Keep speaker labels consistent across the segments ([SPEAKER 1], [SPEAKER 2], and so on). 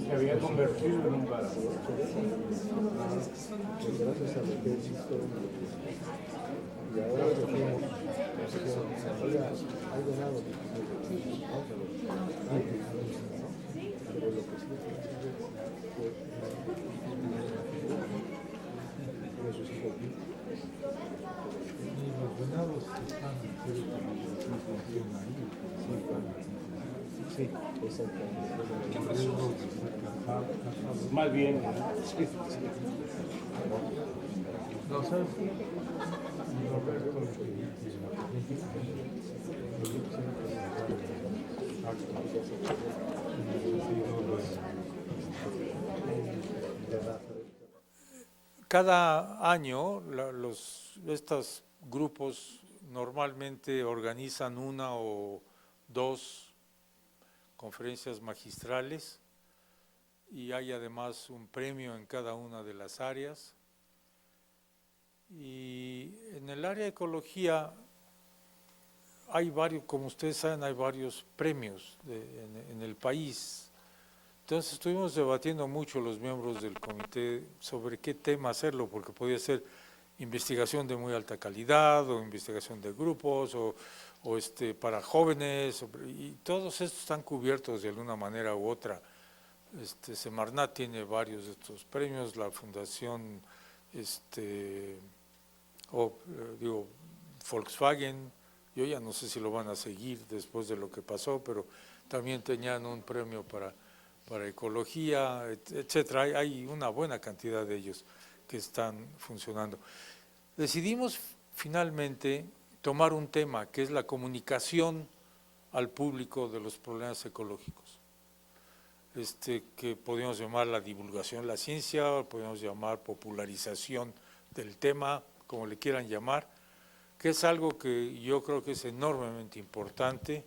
[SPEAKER 1] Se había convertido en un bar.
[SPEAKER 2] Gracias al ejército. Y ahora decimos, hay ganado. Pero lo que sí fue sus hijos.
[SPEAKER 1] Y los venados están
[SPEAKER 2] Sí, exactamente.
[SPEAKER 1] Más bien. No sabes. Cada año estos grupos normalmente organizan una o dos conferencias magistrales y hay además un premio en cada una de las áreas. Y en el área de ecología hay varios, como ustedes saben, hay varios premios en el país. Entonces estuvimos debatiendo mucho los miembros del comité sobre qué tema hacerlo, porque podía ser investigación de muy alta calidad o investigación de grupos o para jóvenes, y todos estos están cubiertos de alguna manera u otra. Semarnat tiene varios de estos premios, la fundación Volkswagen, yo ya no sé si lo van a seguir después de lo que pasó, pero también tenían un premio para ecología, etcétera. Hay una buena cantidad de ellos que están funcionando. Decidimos finalmente tomar un tema que es la comunicación al público de los problemas ecológicos, que podríamos llamar la divulgación de la ciencia, podríamos llamar popularización del tema, como le quieran llamar, que es algo que yo creo que es enormemente importante.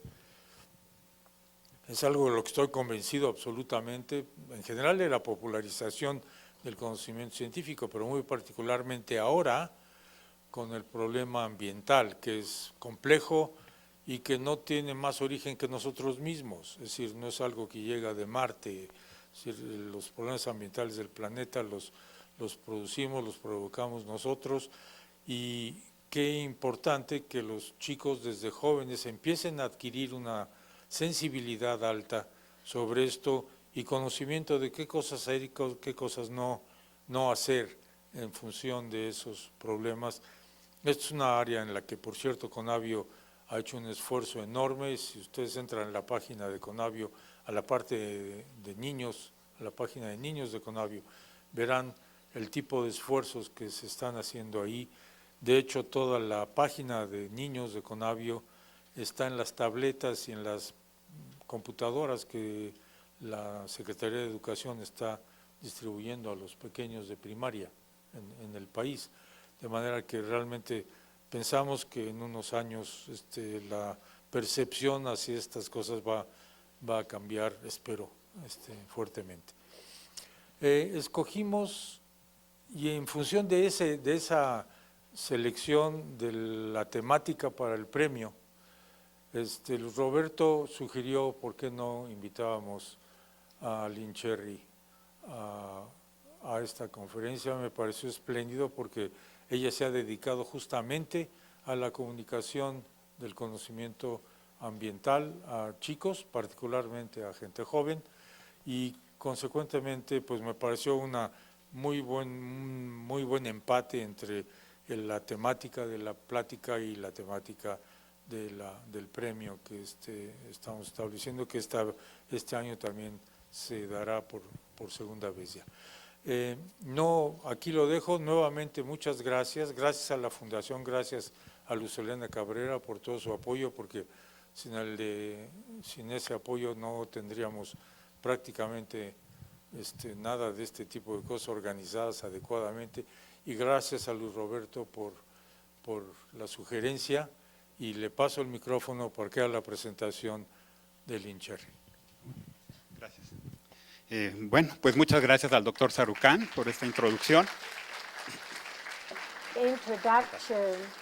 [SPEAKER 1] Es algo de lo que estoy convencido absolutamente, en general de la popularización del conocimiento científico, pero muy particularmente ahora con el problema ambiental, que es complejo y que no tiene más origen que nosotros mismos, es decir, no es algo que llega de Marte, es decir, los problemas ambientales del planeta los producimos, los provocamos nosotros, y qué importante que los chicos desde jóvenes empiecen a adquirir una sensibilidad alta sobre esto y conocimiento de qué cosas hacer y qué cosas no hacer en función de esos problemas. Esta es una área en la que, por cierto, Conavio ha hecho un esfuerzo enorme. Si ustedes entran en la página de Conavio, a la parte de niños, a la página de niños de Conavio, verán el tipo de esfuerzos que se están haciendo ahí. De hecho, toda la página de niños de Conavio está en las tabletas y en las computadoras que la Secretaría de Educación está distribuyendo a los pequeños de primaria en el país, de manera que realmente pensamos que en unos años la percepción hacia estas cosas va a cambiar, espero, fuertemente. Escogimos, y en función de esa selección de la temática para el premio, Roberto sugirió por qué no invitábamos a Lynne Cherry a esta conferencia. Me pareció espléndido porque ella se ha dedicado justamente a la comunicación del conocimiento ambiental a chicos, particularmente a gente joven, y consecuentemente pues me pareció una muy buen empate entre la temática de la plática y la temática del premio que estamos estableciendo, que este año también se dará por segunda vez ya. Aquí lo dejo. Nuevamente muchas gracias a la Fundación, gracias a Luz Helena Cabrera por todo su apoyo, porque sin ese apoyo no tendríamos prácticamente nada de este tipo de cosas organizadas adecuadamente, y gracias a Luis Roberto por la sugerencia, y le paso el micrófono para que haga la presentación de Lynne Cherry.
[SPEAKER 3] Gracias. Bueno, pues muchas gracias al doctor Sarucán por esta introducción.
[SPEAKER 4] Introduction.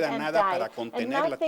[SPEAKER 3] queda
[SPEAKER 4] and
[SPEAKER 3] nada
[SPEAKER 4] die,
[SPEAKER 3] para
[SPEAKER 4] and
[SPEAKER 3] contener la
[SPEAKER 4] nothing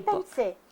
[SPEAKER 5] a book.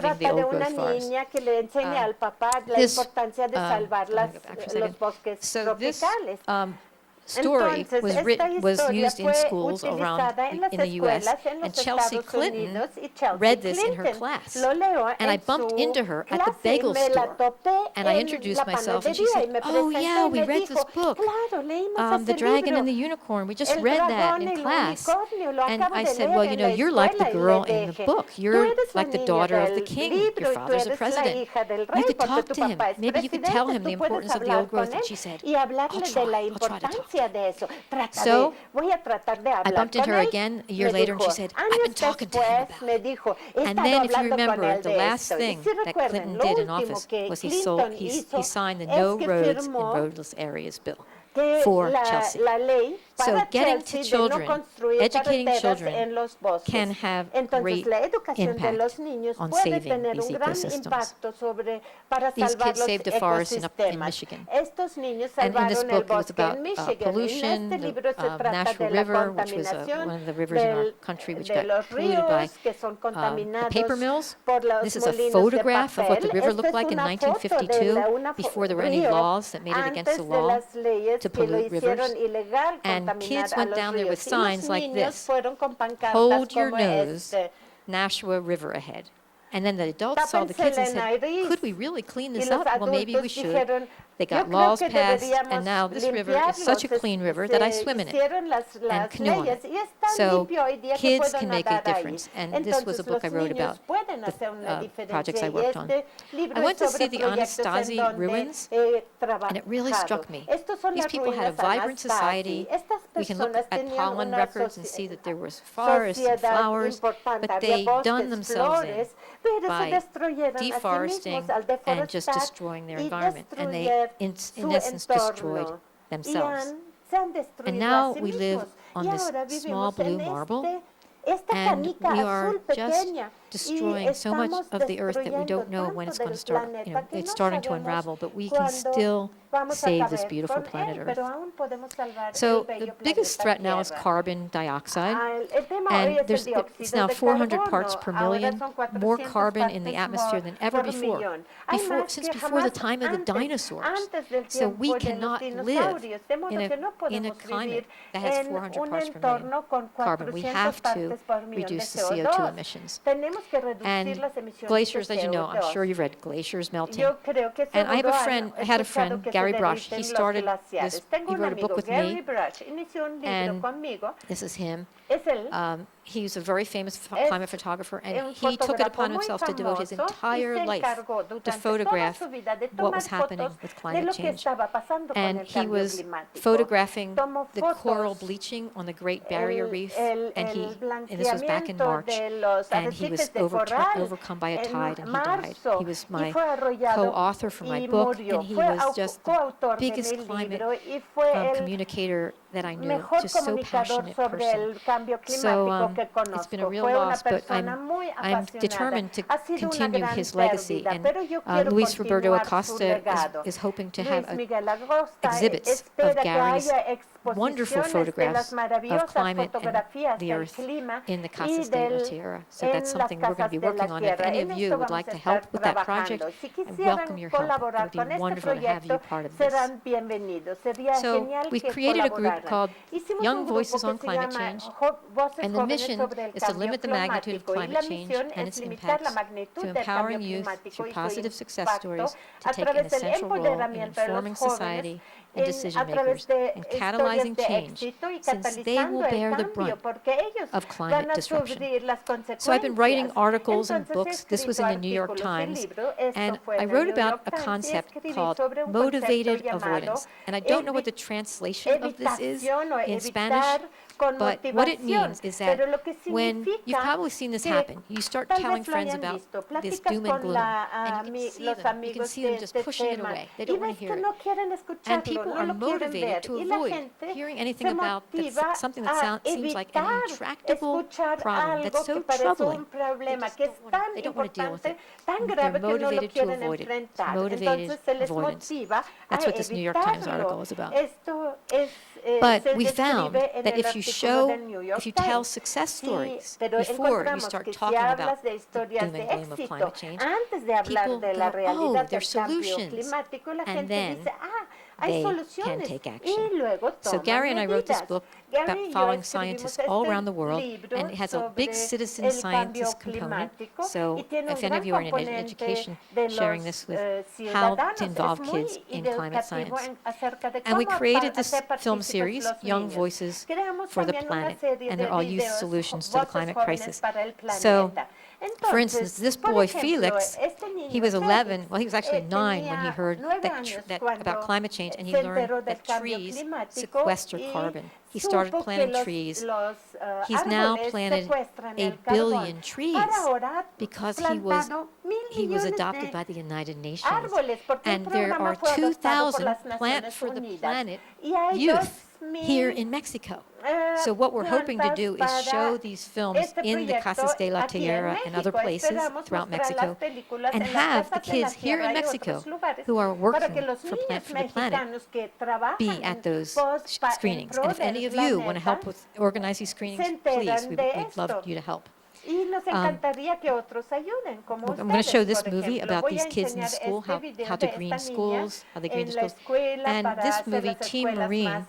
[SPEAKER 5] saving the
[SPEAKER 4] trata de
[SPEAKER 5] old
[SPEAKER 4] una
[SPEAKER 5] growth forests.
[SPEAKER 4] niña que le enseña al papá la
[SPEAKER 5] this,
[SPEAKER 4] importancia de salvar
[SPEAKER 5] let me go back for a second.
[SPEAKER 4] los bosques
[SPEAKER 5] So this,
[SPEAKER 4] tropicales.
[SPEAKER 5] story
[SPEAKER 4] Entonces,
[SPEAKER 5] was
[SPEAKER 4] esta historia
[SPEAKER 5] used in
[SPEAKER 4] fue
[SPEAKER 5] schools around
[SPEAKER 4] utilizada en las
[SPEAKER 5] in the U.S.
[SPEAKER 4] escuelas en
[SPEAKER 5] and
[SPEAKER 4] los
[SPEAKER 5] Chelsea
[SPEAKER 4] Estados
[SPEAKER 5] Clinton
[SPEAKER 4] Unidos, y Chelsea
[SPEAKER 5] read this in her
[SPEAKER 4] Clinton
[SPEAKER 5] class.
[SPEAKER 4] lo leo
[SPEAKER 5] And I
[SPEAKER 4] en
[SPEAKER 5] bumped
[SPEAKER 4] su
[SPEAKER 5] into her at the
[SPEAKER 4] clase,
[SPEAKER 5] bagel
[SPEAKER 4] me la
[SPEAKER 5] store.
[SPEAKER 4] topé
[SPEAKER 5] And I
[SPEAKER 4] en
[SPEAKER 5] introduced
[SPEAKER 4] la
[SPEAKER 5] myself, and she
[SPEAKER 4] panadería y
[SPEAKER 5] said,
[SPEAKER 4] me
[SPEAKER 5] "Oh
[SPEAKER 4] presenté
[SPEAKER 5] yeah,
[SPEAKER 4] y
[SPEAKER 5] we
[SPEAKER 4] me
[SPEAKER 5] read
[SPEAKER 4] dijo,
[SPEAKER 5] this book,
[SPEAKER 4] claro, leímos
[SPEAKER 5] The
[SPEAKER 4] ese
[SPEAKER 5] Dragon
[SPEAKER 4] libro,
[SPEAKER 5] and the Unicorn. We just
[SPEAKER 4] El
[SPEAKER 5] read that
[SPEAKER 4] dragón
[SPEAKER 5] in
[SPEAKER 4] y el
[SPEAKER 5] class."
[SPEAKER 4] unicornio, lo
[SPEAKER 5] And
[SPEAKER 4] acabo
[SPEAKER 5] I
[SPEAKER 4] de
[SPEAKER 5] said,
[SPEAKER 4] leer
[SPEAKER 5] "Well, you
[SPEAKER 4] en
[SPEAKER 5] know,
[SPEAKER 4] la
[SPEAKER 5] you're like the
[SPEAKER 4] escuela", y
[SPEAKER 5] girl
[SPEAKER 4] le
[SPEAKER 5] in the
[SPEAKER 4] dije,
[SPEAKER 5] book.
[SPEAKER 4] tú
[SPEAKER 5] You're
[SPEAKER 4] eres la
[SPEAKER 5] like the
[SPEAKER 4] niña
[SPEAKER 5] daughter of the
[SPEAKER 4] del
[SPEAKER 5] king.
[SPEAKER 4] libro
[SPEAKER 5] Your
[SPEAKER 4] y tú
[SPEAKER 5] father's a
[SPEAKER 4] eres la
[SPEAKER 5] president.
[SPEAKER 4] hija del
[SPEAKER 5] You
[SPEAKER 4] rey
[SPEAKER 5] could
[SPEAKER 4] porque
[SPEAKER 5] talk
[SPEAKER 4] tu
[SPEAKER 5] to him.
[SPEAKER 4] papá es
[SPEAKER 5] Maybe you could tell
[SPEAKER 4] presidente,
[SPEAKER 5] him the
[SPEAKER 4] tú puedes
[SPEAKER 5] importance of the
[SPEAKER 4] hablar
[SPEAKER 5] old growth."
[SPEAKER 4] con
[SPEAKER 5] And
[SPEAKER 4] él
[SPEAKER 5] she said,
[SPEAKER 4] y hablarle de la
[SPEAKER 5] I'll try to talk to
[SPEAKER 4] importancia
[SPEAKER 5] him.
[SPEAKER 4] de eso.
[SPEAKER 5] So,
[SPEAKER 4] Voy a tratar de
[SPEAKER 5] I
[SPEAKER 4] hablar
[SPEAKER 5] bumped into
[SPEAKER 4] con
[SPEAKER 5] her
[SPEAKER 4] él.
[SPEAKER 5] again a year
[SPEAKER 4] Me
[SPEAKER 5] later, and
[SPEAKER 4] dijo,
[SPEAKER 5] she said, "I've been
[SPEAKER 4] años
[SPEAKER 5] talking to him
[SPEAKER 4] después
[SPEAKER 5] about
[SPEAKER 4] me
[SPEAKER 5] it."
[SPEAKER 4] dijo, he
[SPEAKER 5] And
[SPEAKER 4] estado
[SPEAKER 5] then, if you
[SPEAKER 4] hablando con
[SPEAKER 5] remember,
[SPEAKER 4] él
[SPEAKER 5] the
[SPEAKER 4] de
[SPEAKER 5] last
[SPEAKER 4] esto. Y
[SPEAKER 5] thing
[SPEAKER 4] si
[SPEAKER 5] that
[SPEAKER 4] recuerdan,
[SPEAKER 5] Clinton
[SPEAKER 4] lo
[SPEAKER 5] did in
[SPEAKER 4] último
[SPEAKER 5] office
[SPEAKER 4] que
[SPEAKER 5] was he
[SPEAKER 4] Clinton
[SPEAKER 5] he
[SPEAKER 4] hizo
[SPEAKER 5] signed the
[SPEAKER 4] es
[SPEAKER 5] No
[SPEAKER 4] que
[SPEAKER 5] Roads in
[SPEAKER 4] firmó
[SPEAKER 5] Roadless Areas bill
[SPEAKER 4] que
[SPEAKER 5] for Chelsea.
[SPEAKER 4] la ley
[SPEAKER 5] So
[SPEAKER 4] para
[SPEAKER 5] getting to
[SPEAKER 4] Chelsea de no
[SPEAKER 5] children,
[SPEAKER 4] construir
[SPEAKER 5] educating
[SPEAKER 4] carreteras
[SPEAKER 5] children
[SPEAKER 4] en los bosques.
[SPEAKER 5] can have
[SPEAKER 4] Entonces,
[SPEAKER 5] great
[SPEAKER 4] la educación de
[SPEAKER 5] impact
[SPEAKER 4] los niños
[SPEAKER 5] on
[SPEAKER 4] puede
[SPEAKER 5] saving
[SPEAKER 4] tener
[SPEAKER 5] these
[SPEAKER 4] un gran
[SPEAKER 5] ecosystems.
[SPEAKER 4] impacto para
[SPEAKER 5] These
[SPEAKER 4] salvar
[SPEAKER 5] kids
[SPEAKER 4] los
[SPEAKER 5] saved a forest in
[SPEAKER 4] ecosistemas.
[SPEAKER 5] Michigan.
[SPEAKER 4] Estos niños
[SPEAKER 5] And in this
[SPEAKER 4] salvaron el
[SPEAKER 5] book, it was
[SPEAKER 4] bosque en
[SPEAKER 5] about
[SPEAKER 4] Michigan. En
[SPEAKER 5] pollution,
[SPEAKER 4] este libro se trata
[SPEAKER 5] Nashua
[SPEAKER 4] de la
[SPEAKER 5] River, which was
[SPEAKER 4] contaminación
[SPEAKER 5] one of the rivers in our country which got
[SPEAKER 4] los
[SPEAKER 5] polluted by
[SPEAKER 4] ríos que son
[SPEAKER 5] the
[SPEAKER 4] contaminados
[SPEAKER 5] paper mills.
[SPEAKER 4] por los
[SPEAKER 5] This is a
[SPEAKER 4] molinos
[SPEAKER 5] photograph
[SPEAKER 4] de
[SPEAKER 5] of what the
[SPEAKER 4] papel.
[SPEAKER 5] river
[SPEAKER 4] Esta
[SPEAKER 5] looked
[SPEAKER 4] es
[SPEAKER 5] like in
[SPEAKER 4] una foto de
[SPEAKER 5] 1952, before there were any
[SPEAKER 4] río
[SPEAKER 5] laws that made it against the
[SPEAKER 4] antes de
[SPEAKER 5] law
[SPEAKER 4] las leyes
[SPEAKER 5] to
[SPEAKER 4] que lo
[SPEAKER 5] pollute
[SPEAKER 4] hicieron
[SPEAKER 5] rivers.
[SPEAKER 4] ilegal
[SPEAKER 5] And
[SPEAKER 4] contaminar
[SPEAKER 5] kids
[SPEAKER 4] a
[SPEAKER 5] went
[SPEAKER 4] los
[SPEAKER 5] down there with
[SPEAKER 4] ríos. Y los
[SPEAKER 5] signs like
[SPEAKER 4] niños
[SPEAKER 5] this:
[SPEAKER 4] fueron con pancartas
[SPEAKER 5] "Hold your
[SPEAKER 4] como
[SPEAKER 5] nose,
[SPEAKER 4] este.
[SPEAKER 5] Nashua River ahead." And then the adults saw the
[SPEAKER 4] Tápense
[SPEAKER 5] kids
[SPEAKER 4] la
[SPEAKER 5] and said,
[SPEAKER 4] nariz.
[SPEAKER 5] "Could we really clean
[SPEAKER 4] Y
[SPEAKER 5] this
[SPEAKER 4] los
[SPEAKER 5] up? Well, maybe we
[SPEAKER 4] adultos
[SPEAKER 5] should."
[SPEAKER 4] dijeron,
[SPEAKER 5] They
[SPEAKER 4] yo
[SPEAKER 5] got
[SPEAKER 4] creo
[SPEAKER 5] laws
[SPEAKER 4] que
[SPEAKER 5] passed,
[SPEAKER 4] deberíamos
[SPEAKER 5] and now this river is such a
[SPEAKER 4] limpiarlos.
[SPEAKER 5] clean river that I swim in it
[SPEAKER 4] Hicieron las
[SPEAKER 5] and canoe on
[SPEAKER 4] leyes
[SPEAKER 5] it.
[SPEAKER 4] y es tan
[SPEAKER 5] So
[SPEAKER 4] limpio hoy día que
[SPEAKER 5] kids
[SPEAKER 4] puedo
[SPEAKER 5] can make a
[SPEAKER 4] nadar ahí.
[SPEAKER 5] difference. And this was a
[SPEAKER 4] Entonces
[SPEAKER 5] book I
[SPEAKER 4] los
[SPEAKER 5] wrote
[SPEAKER 4] niños
[SPEAKER 5] about
[SPEAKER 4] pueden
[SPEAKER 5] the
[SPEAKER 4] hacer una
[SPEAKER 5] projects I
[SPEAKER 4] diferencia. Y
[SPEAKER 5] worked on.
[SPEAKER 4] este libro
[SPEAKER 5] I went
[SPEAKER 4] es
[SPEAKER 5] to see
[SPEAKER 4] sobre
[SPEAKER 5] the
[SPEAKER 4] proyectos en
[SPEAKER 5] Anastasia
[SPEAKER 4] donde
[SPEAKER 5] ruins,
[SPEAKER 4] he
[SPEAKER 5] and it really struck
[SPEAKER 4] trabajado.
[SPEAKER 5] me.
[SPEAKER 4] Estos son
[SPEAKER 5] These
[SPEAKER 4] las
[SPEAKER 5] people had a
[SPEAKER 4] ruinas
[SPEAKER 5] vibrant society.
[SPEAKER 4] Anastasi. Estas
[SPEAKER 5] We can look
[SPEAKER 4] personas
[SPEAKER 5] at
[SPEAKER 4] tenían
[SPEAKER 5] pollen
[SPEAKER 4] una
[SPEAKER 5] records and see that there was forests and
[SPEAKER 4] sociedad
[SPEAKER 5] flowers,
[SPEAKER 4] importante.
[SPEAKER 5] but
[SPEAKER 4] Había
[SPEAKER 5] they done
[SPEAKER 4] bosques,
[SPEAKER 5] themselves in
[SPEAKER 4] flores, pero se
[SPEAKER 5] by
[SPEAKER 4] destruyeron a sí
[SPEAKER 5] deforesting
[SPEAKER 4] mismos al
[SPEAKER 5] and just
[SPEAKER 4] deforestar
[SPEAKER 5] destroying their
[SPEAKER 4] y
[SPEAKER 5] environment. And they,
[SPEAKER 4] destruir
[SPEAKER 5] in
[SPEAKER 4] su
[SPEAKER 5] essence, destroyed
[SPEAKER 4] entorno.
[SPEAKER 5] themselves.
[SPEAKER 4] Se han destruido
[SPEAKER 5] And now
[SPEAKER 4] a sí
[SPEAKER 5] we live
[SPEAKER 4] mismos.
[SPEAKER 5] on
[SPEAKER 4] Y
[SPEAKER 5] this
[SPEAKER 4] ahora
[SPEAKER 5] small
[SPEAKER 4] vivimos
[SPEAKER 5] blue
[SPEAKER 4] en
[SPEAKER 5] marble,
[SPEAKER 4] esta
[SPEAKER 5] and
[SPEAKER 4] canica
[SPEAKER 5] we are
[SPEAKER 4] azul
[SPEAKER 5] just
[SPEAKER 4] pequeña.
[SPEAKER 5] destroying so much of the earth that we don't know when it's going to start. You know, it's starting to unravel, but we can still save this beautiful planet Earth. So the biggest threat now is carbon dioxide, and it's now 400 parts per million, more carbon in the atmosphere than ever before, since before the time of the dinosaurs. So we cannot live in a climate that has 400 parts per million carbon. We have to reduce the CO2 emissions. And glaciers, as you know, I'm sure you've read glaciers melting. And I had a friend, Gary Brush. He started this, he wrote a book with me, and this is him. He's a very famous climate photographer, and he took it upon himself to devote his entire life to photograph what was happening with climate change. And he was photographing the coral bleaching on the Great Barrier Reef, and this was back in March, and he was overcome by a tide, and he died. He was my co-author for my book, and he was just the biggest climate communicator that I knew, just so passionate person. So it's been a real loss, but I'm determined to continue his legacy. And Luis Roberto Acosta is hoping to have exhibits of Gary's wonderful photographs of climate and the earth in the Casa de la Tierra. So that's something we're going to be working on. If any of you would like to help with that project, I welcome your help. It would be wonderful to have you part of this. So we created a group called Young Voices on Climate Change, and the mission is to limit the magnitude of climate change and its impacts, to empowering youth through positive success stories to take an essential role in informing society and decision makers and catalyzing change, since they will bear the brunt of climate disruption. So I've been writing articles and books. This was in the New York Times, and I wrote about a concept called motivated avoidance. And I don't know what the translation of this is in Spanish, but what it means is that when you've probably seen this happen, you start telling friends about this doom and gloom, and you can see them just pushing it away. They don't want to hear it. And people are motivated to avoid hearing anything about something that seems like an intractable problem that's so troubling. They don't want to deal with it. They're motivated to avoid it. It's motivated avoidance. That's what this New York Times article is about. But we found that if you tell success stories before you start talking about the doom and gloom of climate change, people go, oh, there's solutions. And then they can
[SPEAKER 4] soluciones
[SPEAKER 5] take
[SPEAKER 4] y
[SPEAKER 5] action.
[SPEAKER 4] luego
[SPEAKER 5] So
[SPEAKER 4] toman
[SPEAKER 5] Gary and I wrote this
[SPEAKER 4] medidas.
[SPEAKER 5] book
[SPEAKER 4] Gary
[SPEAKER 5] about
[SPEAKER 4] y yo
[SPEAKER 5] following
[SPEAKER 4] escribimos
[SPEAKER 5] scientists all around the world,
[SPEAKER 4] libro
[SPEAKER 5] and it has a big
[SPEAKER 4] sobre
[SPEAKER 5] citizen
[SPEAKER 4] el
[SPEAKER 5] scientist
[SPEAKER 4] cambio
[SPEAKER 5] component.
[SPEAKER 4] climático
[SPEAKER 5] So
[SPEAKER 4] y tiene un
[SPEAKER 5] if any of
[SPEAKER 4] gran
[SPEAKER 5] you are in
[SPEAKER 4] componente
[SPEAKER 5] education,
[SPEAKER 4] de
[SPEAKER 5] sharing
[SPEAKER 4] los
[SPEAKER 5] this with how
[SPEAKER 4] ciudadanos.
[SPEAKER 5] to involve
[SPEAKER 4] Es muy
[SPEAKER 5] kids in climate
[SPEAKER 4] educativo
[SPEAKER 5] science.
[SPEAKER 4] acerca de
[SPEAKER 5] And we
[SPEAKER 4] cómo
[SPEAKER 5] created this
[SPEAKER 4] hacer
[SPEAKER 5] film
[SPEAKER 4] partícipes
[SPEAKER 5] series,
[SPEAKER 4] los
[SPEAKER 5] Young
[SPEAKER 4] niños.
[SPEAKER 5] Voices
[SPEAKER 4] Creamos
[SPEAKER 5] for the
[SPEAKER 4] también una
[SPEAKER 5] Planet,
[SPEAKER 4] serie
[SPEAKER 5] and
[SPEAKER 4] de
[SPEAKER 5] they're all youth
[SPEAKER 4] videos,
[SPEAKER 5] solutions to the
[SPEAKER 4] voces
[SPEAKER 5] climate
[SPEAKER 4] jóvenes
[SPEAKER 5] crisis.
[SPEAKER 4] para el
[SPEAKER 5] So,
[SPEAKER 4] planeta.
[SPEAKER 5] for
[SPEAKER 4] Entonces,
[SPEAKER 5] instance, this
[SPEAKER 4] por
[SPEAKER 5] boy,
[SPEAKER 4] ejemplo,
[SPEAKER 5] Felix,
[SPEAKER 4] este niño,
[SPEAKER 5] he was 11,
[SPEAKER 4] Félix,
[SPEAKER 5] well, he was actually 9 when he
[SPEAKER 4] tenía
[SPEAKER 5] heard
[SPEAKER 4] 9
[SPEAKER 5] that,
[SPEAKER 4] años
[SPEAKER 5] about
[SPEAKER 4] cuando
[SPEAKER 5] climate change, and he
[SPEAKER 4] se
[SPEAKER 5] learned
[SPEAKER 4] enteró del
[SPEAKER 5] that
[SPEAKER 4] cambio
[SPEAKER 5] trees
[SPEAKER 4] climático
[SPEAKER 5] sequester
[SPEAKER 4] y
[SPEAKER 5] carbon. He started
[SPEAKER 4] supo que
[SPEAKER 5] planting
[SPEAKER 4] los
[SPEAKER 5] trees.
[SPEAKER 4] los
[SPEAKER 5] He's now
[SPEAKER 4] árboles
[SPEAKER 5] planted
[SPEAKER 4] secuestran
[SPEAKER 5] a
[SPEAKER 4] el carbón.
[SPEAKER 5] billion trees
[SPEAKER 4] Para ahora
[SPEAKER 5] because
[SPEAKER 4] plantado
[SPEAKER 5] he was
[SPEAKER 4] 1.000
[SPEAKER 5] adopted
[SPEAKER 4] millones
[SPEAKER 5] by the United Nations.
[SPEAKER 4] árboles, porque el
[SPEAKER 5] And there
[SPEAKER 4] programa
[SPEAKER 5] are
[SPEAKER 4] fue adoptado por
[SPEAKER 5] 2,000
[SPEAKER 4] las
[SPEAKER 5] Plant
[SPEAKER 4] Naciones
[SPEAKER 5] for the
[SPEAKER 4] Unidas.
[SPEAKER 5] Planet
[SPEAKER 4] Y hay
[SPEAKER 5] youth
[SPEAKER 4] 2,000
[SPEAKER 5] here in Mexico. So what we're hoping to do is show these films in the Casas de la Tierra and other places throughout Mexico, and have the kids here in Mexico who are working for the Planet be at those screenings. And if any of you want to help with organize these screenings, please, we'd love you to help.
[SPEAKER 4] Y nos encantaría que otros ayuden, como
[SPEAKER 5] I'm going to show
[SPEAKER 4] ustedes,
[SPEAKER 5] this
[SPEAKER 4] por
[SPEAKER 5] movie
[SPEAKER 4] ejemplo.
[SPEAKER 5] about
[SPEAKER 4] Voy a
[SPEAKER 5] these kids in the
[SPEAKER 4] enseñar
[SPEAKER 5] school,
[SPEAKER 4] este video
[SPEAKER 5] how to
[SPEAKER 4] de
[SPEAKER 5] green
[SPEAKER 4] esta niña
[SPEAKER 5] schools, how they green
[SPEAKER 4] en
[SPEAKER 5] the
[SPEAKER 4] la
[SPEAKER 5] schools.
[SPEAKER 4] escuela
[SPEAKER 5] And
[SPEAKER 4] para
[SPEAKER 5] this
[SPEAKER 4] hacer
[SPEAKER 5] movie,
[SPEAKER 4] las
[SPEAKER 5] Team
[SPEAKER 4] escuelas
[SPEAKER 5] Marine,
[SPEAKER 4] más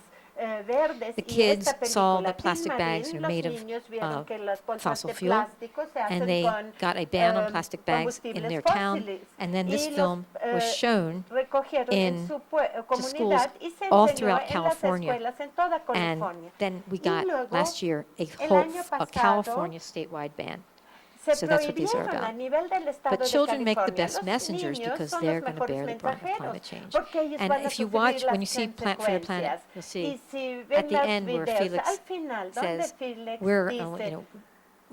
[SPEAKER 4] verdes.
[SPEAKER 5] the
[SPEAKER 4] Y
[SPEAKER 5] kids
[SPEAKER 4] esta
[SPEAKER 5] saw
[SPEAKER 4] película,
[SPEAKER 5] the plastic
[SPEAKER 4] Team
[SPEAKER 5] bags
[SPEAKER 4] Marine,
[SPEAKER 5] are
[SPEAKER 4] los
[SPEAKER 5] made of
[SPEAKER 4] niños vieron que las bolsas
[SPEAKER 5] fossil
[SPEAKER 4] de
[SPEAKER 5] fuel,
[SPEAKER 4] plástico se hacen
[SPEAKER 5] and they
[SPEAKER 4] con
[SPEAKER 5] got a ban on plastic bags in their town,
[SPEAKER 4] fósiles.
[SPEAKER 5] and then this
[SPEAKER 4] Y
[SPEAKER 5] film was shown
[SPEAKER 4] recogieron en
[SPEAKER 5] in
[SPEAKER 4] su
[SPEAKER 5] schools
[SPEAKER 4] comunidad y se
[SPEAKER 5] all
[SPEAKER 4] enseñó
[SPEAKER 5] throughout
[SPEAKER 4] en las
[SPEAKER 5] California.
[SPEAKER 4] escuelas en toda
[SPEAKER 5] And
[SPEAKER 4] California.
[SPEAKER 5] then we
[SPEAKER 4] Y
[SPEAKER 5] got
[SPEAKER 4] luego,
[SPEAKER 5] last year a
[SPEAKER 4] año
[SPEAKER 5] a
[SPEAKER 4] pasado,
[SPEAKER 5] California statewide ban.
[SPEAKER 4] se
[SPEAKER 5] So that's what these are
[SPEAKER 4] prohibieron a
[SPEAKER 5] about.
[SPEAKER 4] nivel del estado
[SPEAKER 5] But
[SPEAKER 4] de
[SPEAKER 5] children make the
[SPEAKER 4] California.
[SPEAKER 5] best
[SPEAKER 4] Los
[SPEAKER 5] messengers
[SPEAKER 4] niños
[SPEAKER 5] because
[SPEAKER 4] son
[SPEAKER 5] they're
[SPEAKER 4] los
[SPEAKER 5] going to
[SPEAKER 4] mejores
[SPEAKER 5] bear the brunt of
[SPEAKER 4] mensajeros,
[SPEAKER 5] climate change.
[SPEAKER 4] porque ellos
[SPEAKER 5] And
[SPEAKER 4] van a
[SPEAKER 5] if you
[SPEAKER 4] sufrir
[SPEAKER 5] watch,
[SPEAKER 4] las
[SPEAKER 5] when you see Plant for the Planet,
[SPEAKER 4] consecuencias.
[SPEAKER 5] you'll see
[SPEAKER 4] Y si
[SPEAKER 5] at
[SPEAKER 4] ven
[SPEAKER 5] the
[SPEAKER 4] los
[SPEAKER 5] end where
[SPEAKER 4] videos, al
[SPEAKER 5] Felix
[SPEAKER 4] final, donde
[SPEAKER 5] says,
[SPEAKER 4] Felix
[SPEAKER 5] we're,
[SPEAKER 4] dice,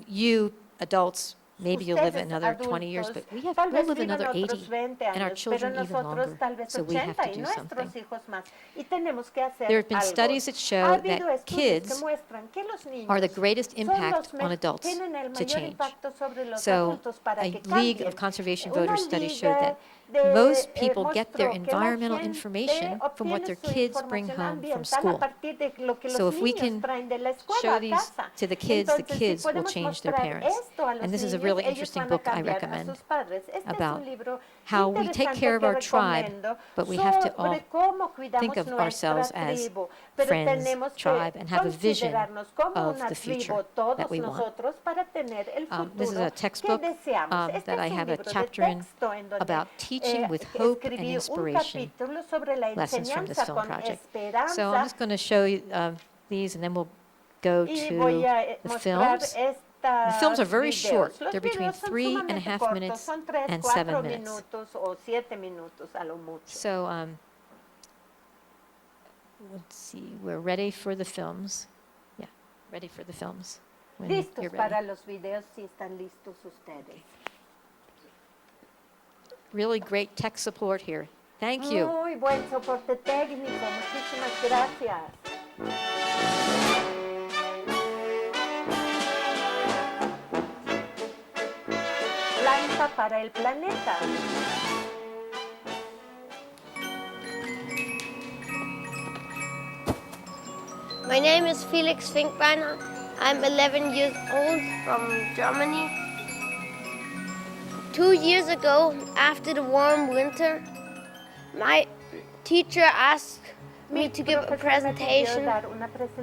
[SPEAKER 5] you adults, maybe you'll live
[SPEAKER 4] ustedes
[SPEAKER 5] another 20 years,
[SPEAKER 4] adultos,
[SPEAKER 5] but
[SPEAKER 4] tal
[SPEAKER 5] we'll
[SPEAKER 4] vez
[SPEAKER 5] live
[SPEAKER 4] vivan
[SPEAKER 5] another
[SPEAKER 4] otros
[SPEAKER 5] 80,
[SPEAKER 4] 20
[SPEAKER 5] and our
[SPEAKER 4] años, pero
[SPEAKER 5] children even
[SPEAKER 4] nosotros
[SPEAKER 5] longer.
[SPEAKER 4] tal vez
[SPEAKER 5] So we have
[SPEAKER 4] 80
[SPEAKER 5] to
[SPEAKER 4] y
[SPEAKER 5] do
[SPEAKER 4] nuestros
[SPEAKER 5] something.
[SPEAKER 4] hijos más. Y tenemos que hacer
[SPEAKER 5] There have been
[SPEAKER 4] algo.
[SPEAKER 5] studies that
[SPEAKER 4] Ha
[SPEAKER 5] show
[SPEAKER 4] habido
[SPEAKER 5] that
[SPEAKER 4] estudios que
[SPEAKER 5] kids
[SPEAKER 4] muestran que los niños
[SPEAKER 5] are the greatest
[SPEAKER 4] son
[SPEAKER 5] impact
[SPEAKER 4] los
[SPEAKER 5] on adults
[SPEAKER 4] tienen el
[SPEAKER 5] to
[SPEAKER 4] mayor
[SPEAKER 5] change.
[SPEAKER 4] impacto sobre los
[SPEAKER 5] So
[SPEAKER 4] adultos para
[SPEAKER 5] a
[SPEAKER 4] que
[SPEAKER 5] League
[SPEAKER 4] cambien.
[SPEAKER 5] of Conservation
[SPEAKER 4] Una
[SPEAKER 5] Voters study showed
[SPEAKER 4] liga
[SPEAKER 5] that
[SPEAKER 4] de,
[SPEAKER 5] most people get their
[SPEAKER 4] mostró que la
[SPEAKER 5] environmental
[SPEAKER 4] gente
[SPEAKER 5] information from what
[SPEAKER 4] obtiene
[SPEAKER 5] their
[SPEAKER 4] su
[SPEAKER 5] kids bring
[SPEAKER 4] información
[SPEAKER 5] home from
[SPEAKER 4] ambiental
[SPEAKER 5] school.
[SPEAKER 4] a partir de lo que
[SPEAKER 5] So
[SPEAKER 4] los
[SPEAKER 5] if we
[SPEAKER 4] niños
[SPEAKER 5] can
[SPEAKER 4] traen de la escuela
[SPEAKER 5] show
[SPEAKER 4] a
[SPEAKER 5] these
[SPEAKER 4] casa.
[SPEAKER 5] to the
[SPEAKER 4] Entonces, si
[SPEAKER 5] kids will
[SPEAKER 4] podemos
[SPEAKER 5] change their
[SPEAKER 4] mostrar
[SPEAKER 5] parents.
[SPEAKER 4] esto a los
[SPEAKER 5] And this is a
[SPEAKER 4] niños,
[SPEAKER 5] really
[SPEAKER 4] ellos
[SPEAKER 5] interesting
[SPEAKER 4] van a
[SPEAKER 5] book I
[SPEAKER 4] cambiar a
[SPEAKER 5] recommend
[SPEAKER 4] sus padres. Este
[SPEAKER 5] about
[SPEAKER 4] es un libro
[SPEAKER 5] how we take
[SPEAKER 4] interesante
[SPEAKER 5] care of
[SPEAKER 4] que
[SPEAKER 5] our tribe,
[SPEAKER 4] recomiendo
[SPEAKER 5] but we have to all
[SPEAKER 4] sobre cómo cuidamos
[SPEAKER 5] think of
[SPEAKER 4] nuestra
[SPEAKER 5] ourselves as
[SPEAKER 4] tribu. Pero
[SPEAKER 5] friends,
[SPEAKER 4] tenemos que
[SPEAKER 5] tribe, and have a vision
[SPEAKER 4] considerarnos como
[SPEAKER 5] of
[SPEAKER 4] una
[SPEAKER 5] the future
[SPEAKER 4] tribu, todos
[SPEAKER 5] that we want.
[SPEAKER 4] nosotros, para tener el
[SPEAKER 5] This is
[SPEAKER 4] futuro
[SPEAKER 5] a textbook
[SPEAKER 4] que deseamos. Este
[SPEAKER 5] that I
[SPEAKER 4] es un
[SPEAKER 5] have a
[SPEAKER 4] libro de
[SPEAKER 5] chapter in
[SPEAKER 4] texto en donde
[SPEAKER 5] about teaching with hope and
[SPEAKER 4] escribí un
[SPEAKER 5] inspiration,
[SPEAKER 4] capítulo sobre la
[SPEAKER 5] lessons from this
[SPEAKER 4] enseñanza
[SPEAKER 5] film
[SPEAKER 4] con
[SPEAKER 5] project.
[SPEAKER 4] esperanza.
[SPEAKER 5] So I'm just going to show you these, and then we'll go
[SPEAKER 4] Y
[SPEAKER 5] to
[SPEAKER 4] voy a
[SPEAKER 5] the
[SPEAKER 4] mostrar
[SPEAKER 5] films. The films are very short.
[SPEAKER 4] Los
[SPEAKER 5] They're between
[SPEAKER 4] videos son
[SPEAKER 5] 3.5
[SPEAKER 4] sumamente
[SPEAKER 5] minutes
[SPEAKER 4] cortos, son 3,
[SPEAKER 5] and
[SPEAKER 4] 4
[SPEAKER 5] 7 minutes.
[SPEAKER 4] minutos o 7 minutos a lo mucho.
[SPEAKER 5] So let's see, we're ready for the films. Yeah, ready for the films. When
[SPEAKER 4] Listos
[SPEAKER 5] you're ready.
[SPEAKER 4] para los videos si están listos ustedes.
[SPEAKER 5] Really great tech support here. Thank you.
[SPEAKER 4] Muy buen soporte técnico, muchísimas gracias. Planta para el planeta.
[SPEAKER 6] My name is Felix Finkbeiner. I'm 11 years old from Germany. 2 years ago, after the warm winter, my teacher asked me to give a presentation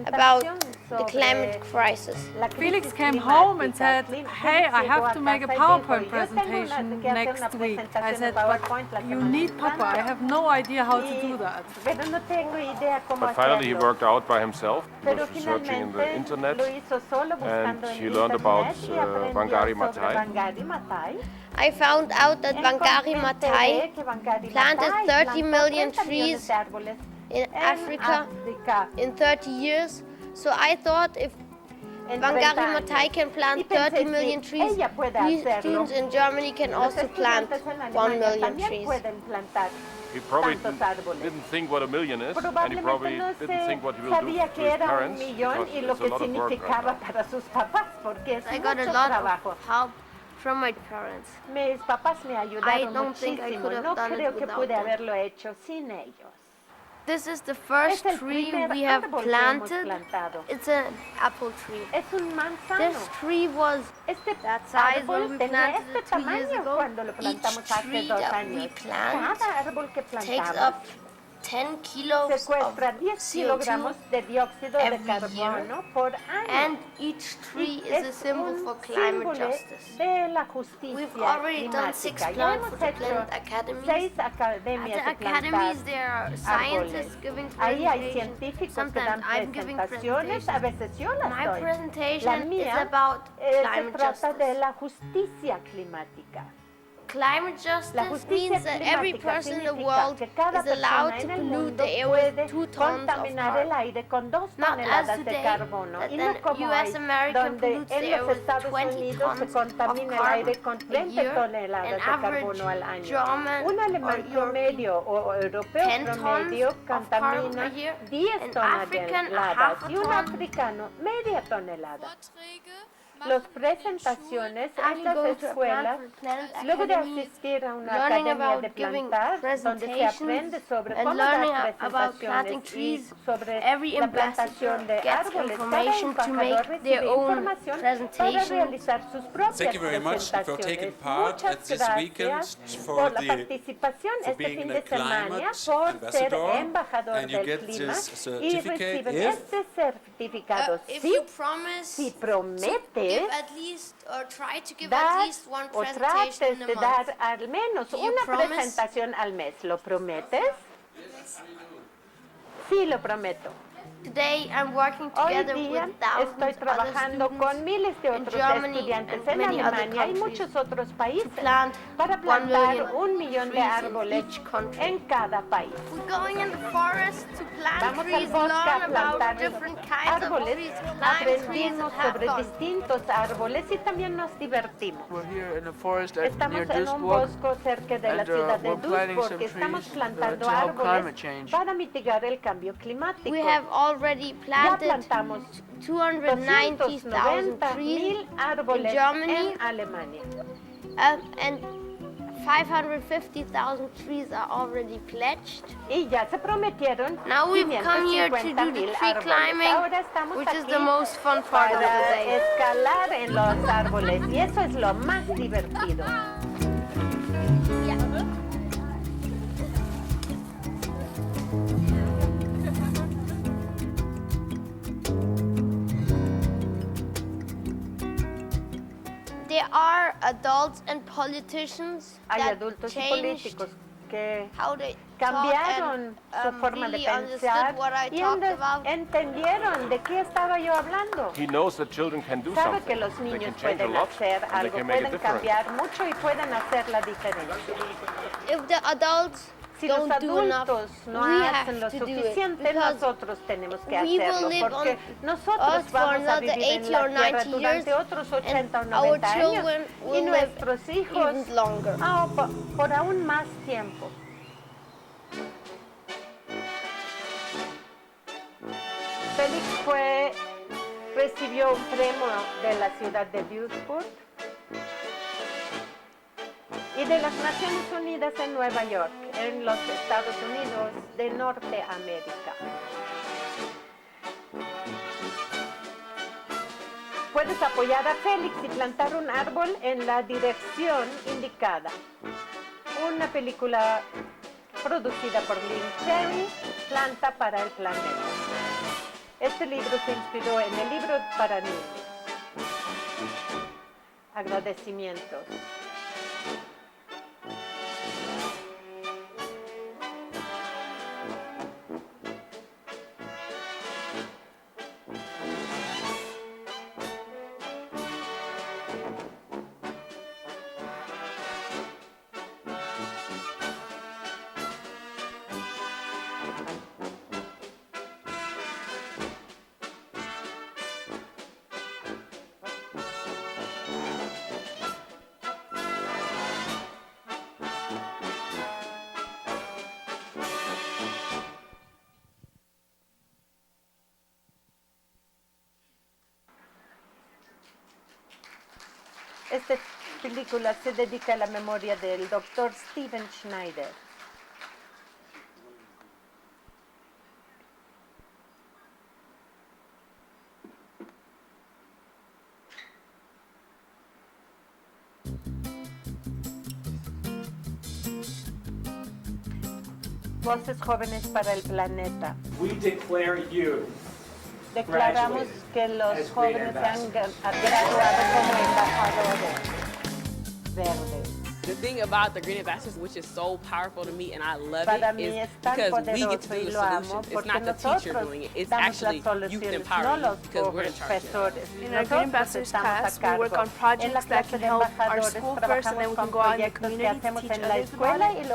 [SPEAKER 6] about the climate crisis.
[SPEAKER 7] Felix came home and said, hey, I have to make a PowerPoint presentation next week. I said, but you need Papa. I have no idea how to do that.
[SPEAKER 8] But finally he worked out by himself. He was researching in the internet and he learned about Wangari Maathai.
[SPEAKER 6] I found out that Wangari Maathai planted 30 million trees in Africa in 30 years. So I thought if Wangari Maathai can plant 30 million trees, we students in Germany can also plant 1 million trees.
[SPEAKER 8] He probably didn't think what a million is, and he probably didn't think what he will do to his parents, because it's a lot of work right now.
[SPEAKER 6] I got a lot of help from my parents.
[SPEAKER 4] Mis papás me ayudaron
[SPEAKER 6] don't think I
[SPEAKER 4] muchísimo.
[SPEAKER 6] could have
[SPEAKER 4] No
[SPEAKER 6] done it
[SPEAKER 4] creo que
[SPEAKER 6] without
[SPEAKER 4] pude
[SPEAKER 6] them.
[SPEAKER 4] haberlo hecho sin ellos.
[SPEAKER 6] This is the first
[SPEAKER 4] Es el
[SPEAKER 6] tree
[SPEAKER 4] primer
[SPEAKER 6] we have
[SPEAKER 4] árbol que hemos
[SPEAKER 6] planted.
[SPEAKER 4] plantado.
[SPEAKER 6] It's an apple tree.
[SPEAKER 4] Es un manzano.
[SPEAKER 6] This tree was
[SPEAKER 4] Este
[SPEAKER 6] that size
[SPEAKER 4] árbol
[SPEAKER 6] when we
[SPEAKER 4] tenía
[SPEAKER 6] planted
[SPEAKER 4] este
[SPEAKER 6] it 2 years
[SPEAKER 4] tamaño
[SPEAKER 6] ago.
[SPEAKER 4] cuando lo plantamos
[SPEAKER 6] Each
[SPEAKER 4] hace
[SPEAKER 6] tree
[SPEAKER 4] 2
[SPEAKER 6] that we
[SPEAKER 4] años.
[SPEAKER 6] plant
[SPEAKER 4] Cada árbol que
[SPEAKER 6] takes
[SPEAKER 4] plantamos
[SPEAKER 6] up 10 kilos
[SPEAKER 4] secuestra
[SPEAKER 6] of
[SPEAKER 4] 10 kilogramos
[SPEAKER 6] CO2
[SPEAKER 4] de dióxido de
[SPEAKER 6] every
[SPEAKER 4] carbono
[SPEAKER 6] year,
[SPEAKER 4] por año.
[SPEAKER 6] and each tree
[SPEAKER 4] Y
[SPEAKER 6] is a
[SPEAKER 4] es
[SPEAKER 6] symbol
[SPEAKER 4] un
[SPEAKER 6] for climate
[SPEAKER 4] símbolo
[SPEAKER 6] justice.
[SPEAKER 4] de la
[SPEAKER 6] We've
[SPEAKER 4] justicia
[SPEAKER 6] already done 6
[SPEAKER 4] climática. Ya
[SPEAKER 6] plants
[SPEAKER 4] hemos
[SPEAKER 6] for the
[SPEAKER 4] hecho
[SPEAKER 6] Planet Academies.
[SPEAKER 4] 6
[SPEAKER 6] At
[SPEAKER 4] academias
[SPEAKER 6] the
[SPEAKER 4] de plantar
[SPEAKER 6] academies, there are
[SPEAKER 4] árboles.
[SPEAKER 6] scientists giving
[SPEAKER 4] Ahí hay
[SPEAKER 6] presentations.
[SPEAKER 4] científicos que
[SPEAKER 6] Sometimes
[SPEAKER 4] dan
[SPEAKER 6] I'm giving
[SPEAKER 4] presentaciones, a
[SPEAKER 6] presentations.
[SPEAKER 4] veces yo las
[SPEAKER 6] My
[SPEAKER 4] doy. La
[SPEAKER 6] presentation is
[SPEAKER 4] mía
[SPEAKER 6] about
[SPEAKER 4] se
[SPEAKER 6] climate
[SPEAKER 4] trata de
[SPEAKER 6] justice.
[SPEAKER 4] la justicia climática.
[SPEAKER 6] Climate
[SPEAKER 4] La
[SPEAKER 6] justice
[SPEAKER 4] justicia
[SPEAKER 6] means that every
[SPEAKER 4] climática
[SPEAKER 6] person in the
[SPEAKER 4] significa
[SPEAKER 6] world
[SPEAKER 4] que cada
[SPEAKER 6] is allowed
[SPEAKER 4] persona
[SPEAKER 6] to
[SPEAKER 4] en el
[SPEAKER 6] pollute
[SPEAKER 4] mundo
[SPEAKER 6] the air with
[SPEAKER 4] puede
[SPEAKER 6] 2 tons of
[SPEAKER 4] contaminar el
[SPEAKER 6] carbon.
[SPEAKER 4] aire con 2
[SPEAKER 6] Not as
[SPEAKER 4] toneladas de
[SPEAKER 6] today,
[SPEAKER 4] carbono
[SPEAKER 6] that
[SPEAKER 4] y
[SPEAKER 6] then
[SPEAKER 4] no como
[SPEAKER 6] US
[SPEAKER 4] hoy,
[SPEAKER 6] America
[SPEAKER 4] donde
[SPEAKER 6] pollutes the
[SPEAKER 4] en
[SPEAKER 6] air
[SPEAKER 4] los
[SPEAKER 6] with
[SPEAKER 4] Estados
[SPEAKER 6] 20
[SPEAKER 4] Unidos se
[SPEAKER 6] tons
[SPEAKER 4] contamina
[SPEAKER 6] of
[SPEAKER 4] el aire
[SPEAKER 6] carbon
[SPEAKER 4] con
[SPEAKER 6] a
[SPEAKER 4] 20
[SPEAKER 6] year.
[SPEAKER 4] toneladas
[SPEAKER 6] An
[SPEAKER 4] de
[SPEAKER 6] average
[SPEAKER 4] carbono al año.
[SPEAKER 6] German
[SPEAKER 4] Un
[SPEAKER 6] or
[SPEAKER 4] alemán
[SPEAKER 6] European
[SPEAKER 4] promedio o europeo
[SPEAKER 6] 10
[SPEAKER 4] promedio
[SPEAKER 6] tons of carbon a
[SPEAKER 4] contamina
[SPEAKER 6] year,
[SPEAKER 4] 10
[SPEAKER 6] an African a
[SPEAKER 4] toneladas
[SPEAKER 6] half a
[SPEAKER 4] y un
[SPEAKER 6] ton.
[SPEAKER 4] africano media tonelada. Las presentaciones en
[SPEAKER 6] After
[SPEAKER 4] las
[SPEAKER 6] going to a
[SPEAKER 4] escuelas,
[SPEAKER 6] plant for Planet
[SPEAKER 4] luego de
[SPEAKER 6] Academy,
[SPEAKER 4] asistir a una
[SPEAKER 6] learning
[SPEAKER 4] academia de
[SPEAKER 6] about giving
[SPEAKER 4] plantar, donde se aprende
[SPEAKER 6] presentations,
[SPEAKER 4] sobre
[SPEAKER 6] and
[SPEAKER 4] cómo
[SPEAKER 6] learning
[SPEAKER 4] dar
[SPEAKER 6] about planting
[SPEAKER 4] presentaciones y
[SPEAKER 6] trees,
[SPEAKER 4] sobre
[SPEAKER 6] every
[SPEAKER 4] la
[SPEAKER 6] ambassador
[SPEAKER 4] plantación de
[SPEAKER 6] gets
[SPEAKER 4] árboles, cada
[SPEAKER 6] information to
[SPEAKER 4] embajador
[SPEAKER 6] make their
[SPEAKER 4] recibe
[SPEAKER 6] own
[SPEAKER 4] información para
[SPEAKER 6] presentations.
[SPEAKER 4] realizar sus propias
[SPEAKER 9] Thank you very much for
[SPEAKER 4] presentaciones.
[SPEAKER 9] taking part
[SPEAKER 4] Muchas
[SPEAKER 9] at this weekend
[SPEAKER 4] gracias
[SPEAKER 9] for
[SPEAKER 4] por la
[SPEAKER 9] the
[SPEAKER 4] participación
[SPEAKER 9] for
[SPEAKER 4] este
[SPEAKER 9] being
[SPEAKER 4] fin
[SPEAKER 9] the
[SPEAKER 4] de semana,
[SPEAKER 9] climate
[SPEAKER 4] por ser
[SPEAKER 9] ambassador,
[SPEAKER 4] embajador
[SPEAKER 9] and you
[SPEAKER 4] del
[SPEAKER 9] get
[SPEAKER 4] clima
[SPEAKER 9] this
[SPEAKER 4] y
[SPEAKER 9] certificate
[SPEAKER 4] reciben
[SPEAKER 9] if
[SPEAKER 4] este certificado.
[SPEAKER 6] If
[SPEAKER 4] Sí,
[SPEAKER 6] you promise
[SPEAKER 4] si
[SPEAKER 6] to
[SPEAKER 4] prometes
[SPEAKER 6] give at least or try to give at
[SPEAKER 4] dar
[SPEAKER 6] least one
[SPEAKER 4] o
[SPEAKER 6] presentation
[SPEAKER 4] trates
[SPEAKER 6] in a
[SPEAKER 4] de
[SPEAKER 6] month.
[SPEAKER 4] dar al menos
[SPEAKER 6] Do you
[SPEAKER 4] una
[SPEAKER 6] promise?
[SPEAKER 4] presentación al mes. ¿Lo prometes? Sí, lo prometo.
[SPEAKER 6] Today I'm working
[SPEAKER 4] Hoy
[SPEAKER 6] together
[SPEAKER 4] día
[SPEAKER 6] with thousands
[SPEAKER 4] estoy
[SPEAKER 6] of other
[SPEAKER 4] trabajando
[SPEAKER 6] students
[SPEAKER 4] con miles de
[SPEAKER 6] in
[SPEAKER 4] otros
[SPEAKER 6] Germany
[SPEAKER 4] estudiantes
[SPEAKER 6] and
[SPEAKER 4] en
[SPEAKER 6] many other
[SPEAKER 4] Alemania y
[SPEAKER 6] countries
[SPEAKER 4] muchos otros países
[SPEAKER 6] plant
[SPEAKER 4] para
[SPEAKER 6] 1
[SPEAKER 4] plantar
[SPEAKER 6] million
[SPEAKER 4] 1 millón de
[SPEAKER 6] trees in
[SPEAKER 4] árboles
[SPEAKER 6] each country.
[SPEAKER 4] en cada país.
[SPEAKER 6] We're going in the forest to plant
[SPEAKER 4] Vamos al
[SPEAKER 6] trees,
[SPEAKER 4] bosque
[SPEAKER 6] learn
[SPEAKER 4] a
[SPEAKER 6] about
[SPEAKER 4] plantar
[SPEAKER 6] different kinds of
[SPEAKER 4] árboles,
[SPEAKER 6] trees, climb trees
[SPEAKER 4] aprendimos
[SPEAKER 6] and have
[SPEAKER 4] sobre
[SPEAKER 6] fun.
[SPEAKER 4] distintos árboles y también nos divertimos.
[SPEAKER 2] We're here in the forest
[SPEAKER 4] Estamos
[SPEAKER 2] near
[SPEAKER 4] en un
[SPEAKER 2] Duisburg.
[SPEAKER 4] bosque cerca de la
[SPEAKER 2] and,
[SPEAKER 4] ciudad de
[SPEAKER 2] we're planting
[SPEAKER 4] Duisburg.
[SPEAKER 2] some
[SPEAKER 4] Estamos
[SPEAKER 2] trees,
[SPEAKER 4] plantando
[SPEAKER 2] to help climate
[SPEAKER 4] árboles
[SPEAKER 2] change.
[SPEAKER 4] para mitigar el cambio climático.
[SPEAKER 6] We have already
[SPEAKER 4] Ya
[SPEAKER 6] planted
[SPEAKER 4] plantamos
[SPEAKER 6] 290,000
[SPEAKER 4] 290,000
[SPEAKER 6] trees
[SPEAKER 4] árboles
[SPEAKER 6] in Germany.
[SPEAKER 4] en Alemania.
[SPEAKER 6] And 550,000 trees are already pledged.
[SPEAKER 4] Y ya se prometieron
[SPEAKER 6] Now we've come here to do the
[SPEAKER 4] 550,000
[SPEAKER 6] tree
[SPEAKER 4] árboles.
[SPEAKER 6] climbing,
[SPEAKER 4] Ahora estamos
[SPEAKER 6] which is
[SPEAKER 4] aquí
[SPEAKER 6] the most fun part of the
[SPEAKER 4] para
[SPEAKER 6] day.
[SPEAKER 4] escalar en los árboles y eso es lo más divertido.
[SPEAKER 6] There are adults and politicians
[SPEAKER 4] Hay
[SPEAKER 6] that
[SPEAKER 4] adultos y
[SPEAKER 6] changed
[SPEAKER 4] políticos que
[SPEAKER 6] how they
[SPEAKER 4] cambiaron
[SPEAKER 6] thought
[SPEAKER 4] su
[SPEAKER 6] and
[SPEAKER 4] forma de
[SPEAKER 6] really
[SPEAKER 4] pensar
[SPEAKER 6] understood what I
[SPEAKER 4] y
[SPEAKER 6] talked about.
[SPEAKER 4] entendieron de qué estaba yo hablando.
[SPEAKER 8] He knows that children can do
[SPEAKER 4] Sabe
[SPEAKER 8] something.
[SPEAKER 4] que los
[SPEAKER 8] They
[SPEAKER 4] niños
[SPEAKER 8] can change a
[SPEAKER 4] pueden
[SPEAKER 8] lot
[SPEAKER 4] hacer
[SPEAKER 8] and they
[SPEAKER 4] algo,
[SPEAKER 8] can make a
[SPEAKER 4] pueden
[SPEAKER 8] difference.
[SPEAKER 4] cambiar mucho y pueden hacer la diferencia.
[SPEAKER 6] If the adults
[SPEAKER 4] Si los
[SPEAKER 6] don't do enough,
[SPEAKER 4] adultos no
[SPEAKER 6] we
[SPEAKER 4] hacen lo
[SPEAKER 6] have to do it,
[SPEAKER 4] suficiente,
[SPEAKER 6] because
[SPEAKER 4] nosotros tenemos que
[SPEAKER 6] we will
[SPEAKER 4] hacerlo,
[SPEAKER 6] live
[SPEAKER 4] porque
[SPEAKER 6] on
[SPEAKER 4] nosotros
[SPEAKER 6] Earth for
[SPEAKER 4] vamos a
[SPEAKER 6] another
[SPEAKER 4] vivir en
[SPEAKER 6] 80
[SPEAKER 4] la
[SPEAKER 6] or
[SPEAKER 4] Tierra
[SPEAKER 6] 90
[SPEAKER 4] durante
[SPEAKER 6] years,
[SPEAKER 4] otros 80 o
[SPEAKER 6] and our
[SPEAKER 4] 90 años
[SPEAKER 6] children
[SPEAKER 4] y
[SPEAKER 6] will
[SPEAKER 4] nuestros
[SPEAKER 6] live
[SPEAKER 4] hijos
[SPEAKER 6] even longer.
[SPEAKER 4] por aún más tiempo. Félix recibió un premio de la ciudad de Duisburg y de las Naciones Unidas en Nueva York, en los Estados Unidos de Norteamérica. Puedes apoyar a Félix y plantar un árbol en la dirección indicada. Una película producida por Lynne Cherry, Planta para el Planeta. Este libro se inspiró en el libro para niños. Agradecimientos. Esta película se dedica a la memoria del Dr. Steven Schneider. Voces Jóvenes para el Planeta.
[SPEAKER 9] We declare you
[SPEAKER 4] Declaramos que los jóvenes se han graduado como embajadores verdes.
[SPEAKER 10] The thing about the Green Ambassadors, which is so powerful to me and I love
[SPEAKER 4] Para
[SPEAKER 10] it,
[SPEAKER 4] mí
[SPEAKER 10] is
[SPEAKER 4] es tan
[SPEAKER 10] because we get to
[SPEAKER 4] poderoso
[SPEAKER 10] do
[SPEAKER 4] y
[SPEAKER 10] the
[SPEAKER 4] lo amo
[SPEAKER 10] solution. It's
[SPEAKER 4] porque
[SPEAKER 10] not the teacher
[SPEAKER 4] nosotros
[SPEAKER 10] doing it. It's
[SPEAKER 4] damos
[SPEAKER 10] actually
[SPEAKER 4] las
[SPEAKER 10] youth
[SPEAKER 4] soluciones, no
[SPEAKER 10] empowering
[SPEAKER 4] los
[SPEAKER 10] because we're in charge.
[SPEAKER 4] profesores.
[SPEAKER 7] In our Green Ambassadors class, we work on projects that can help our school first, and then we can go out in the community to teach others about it.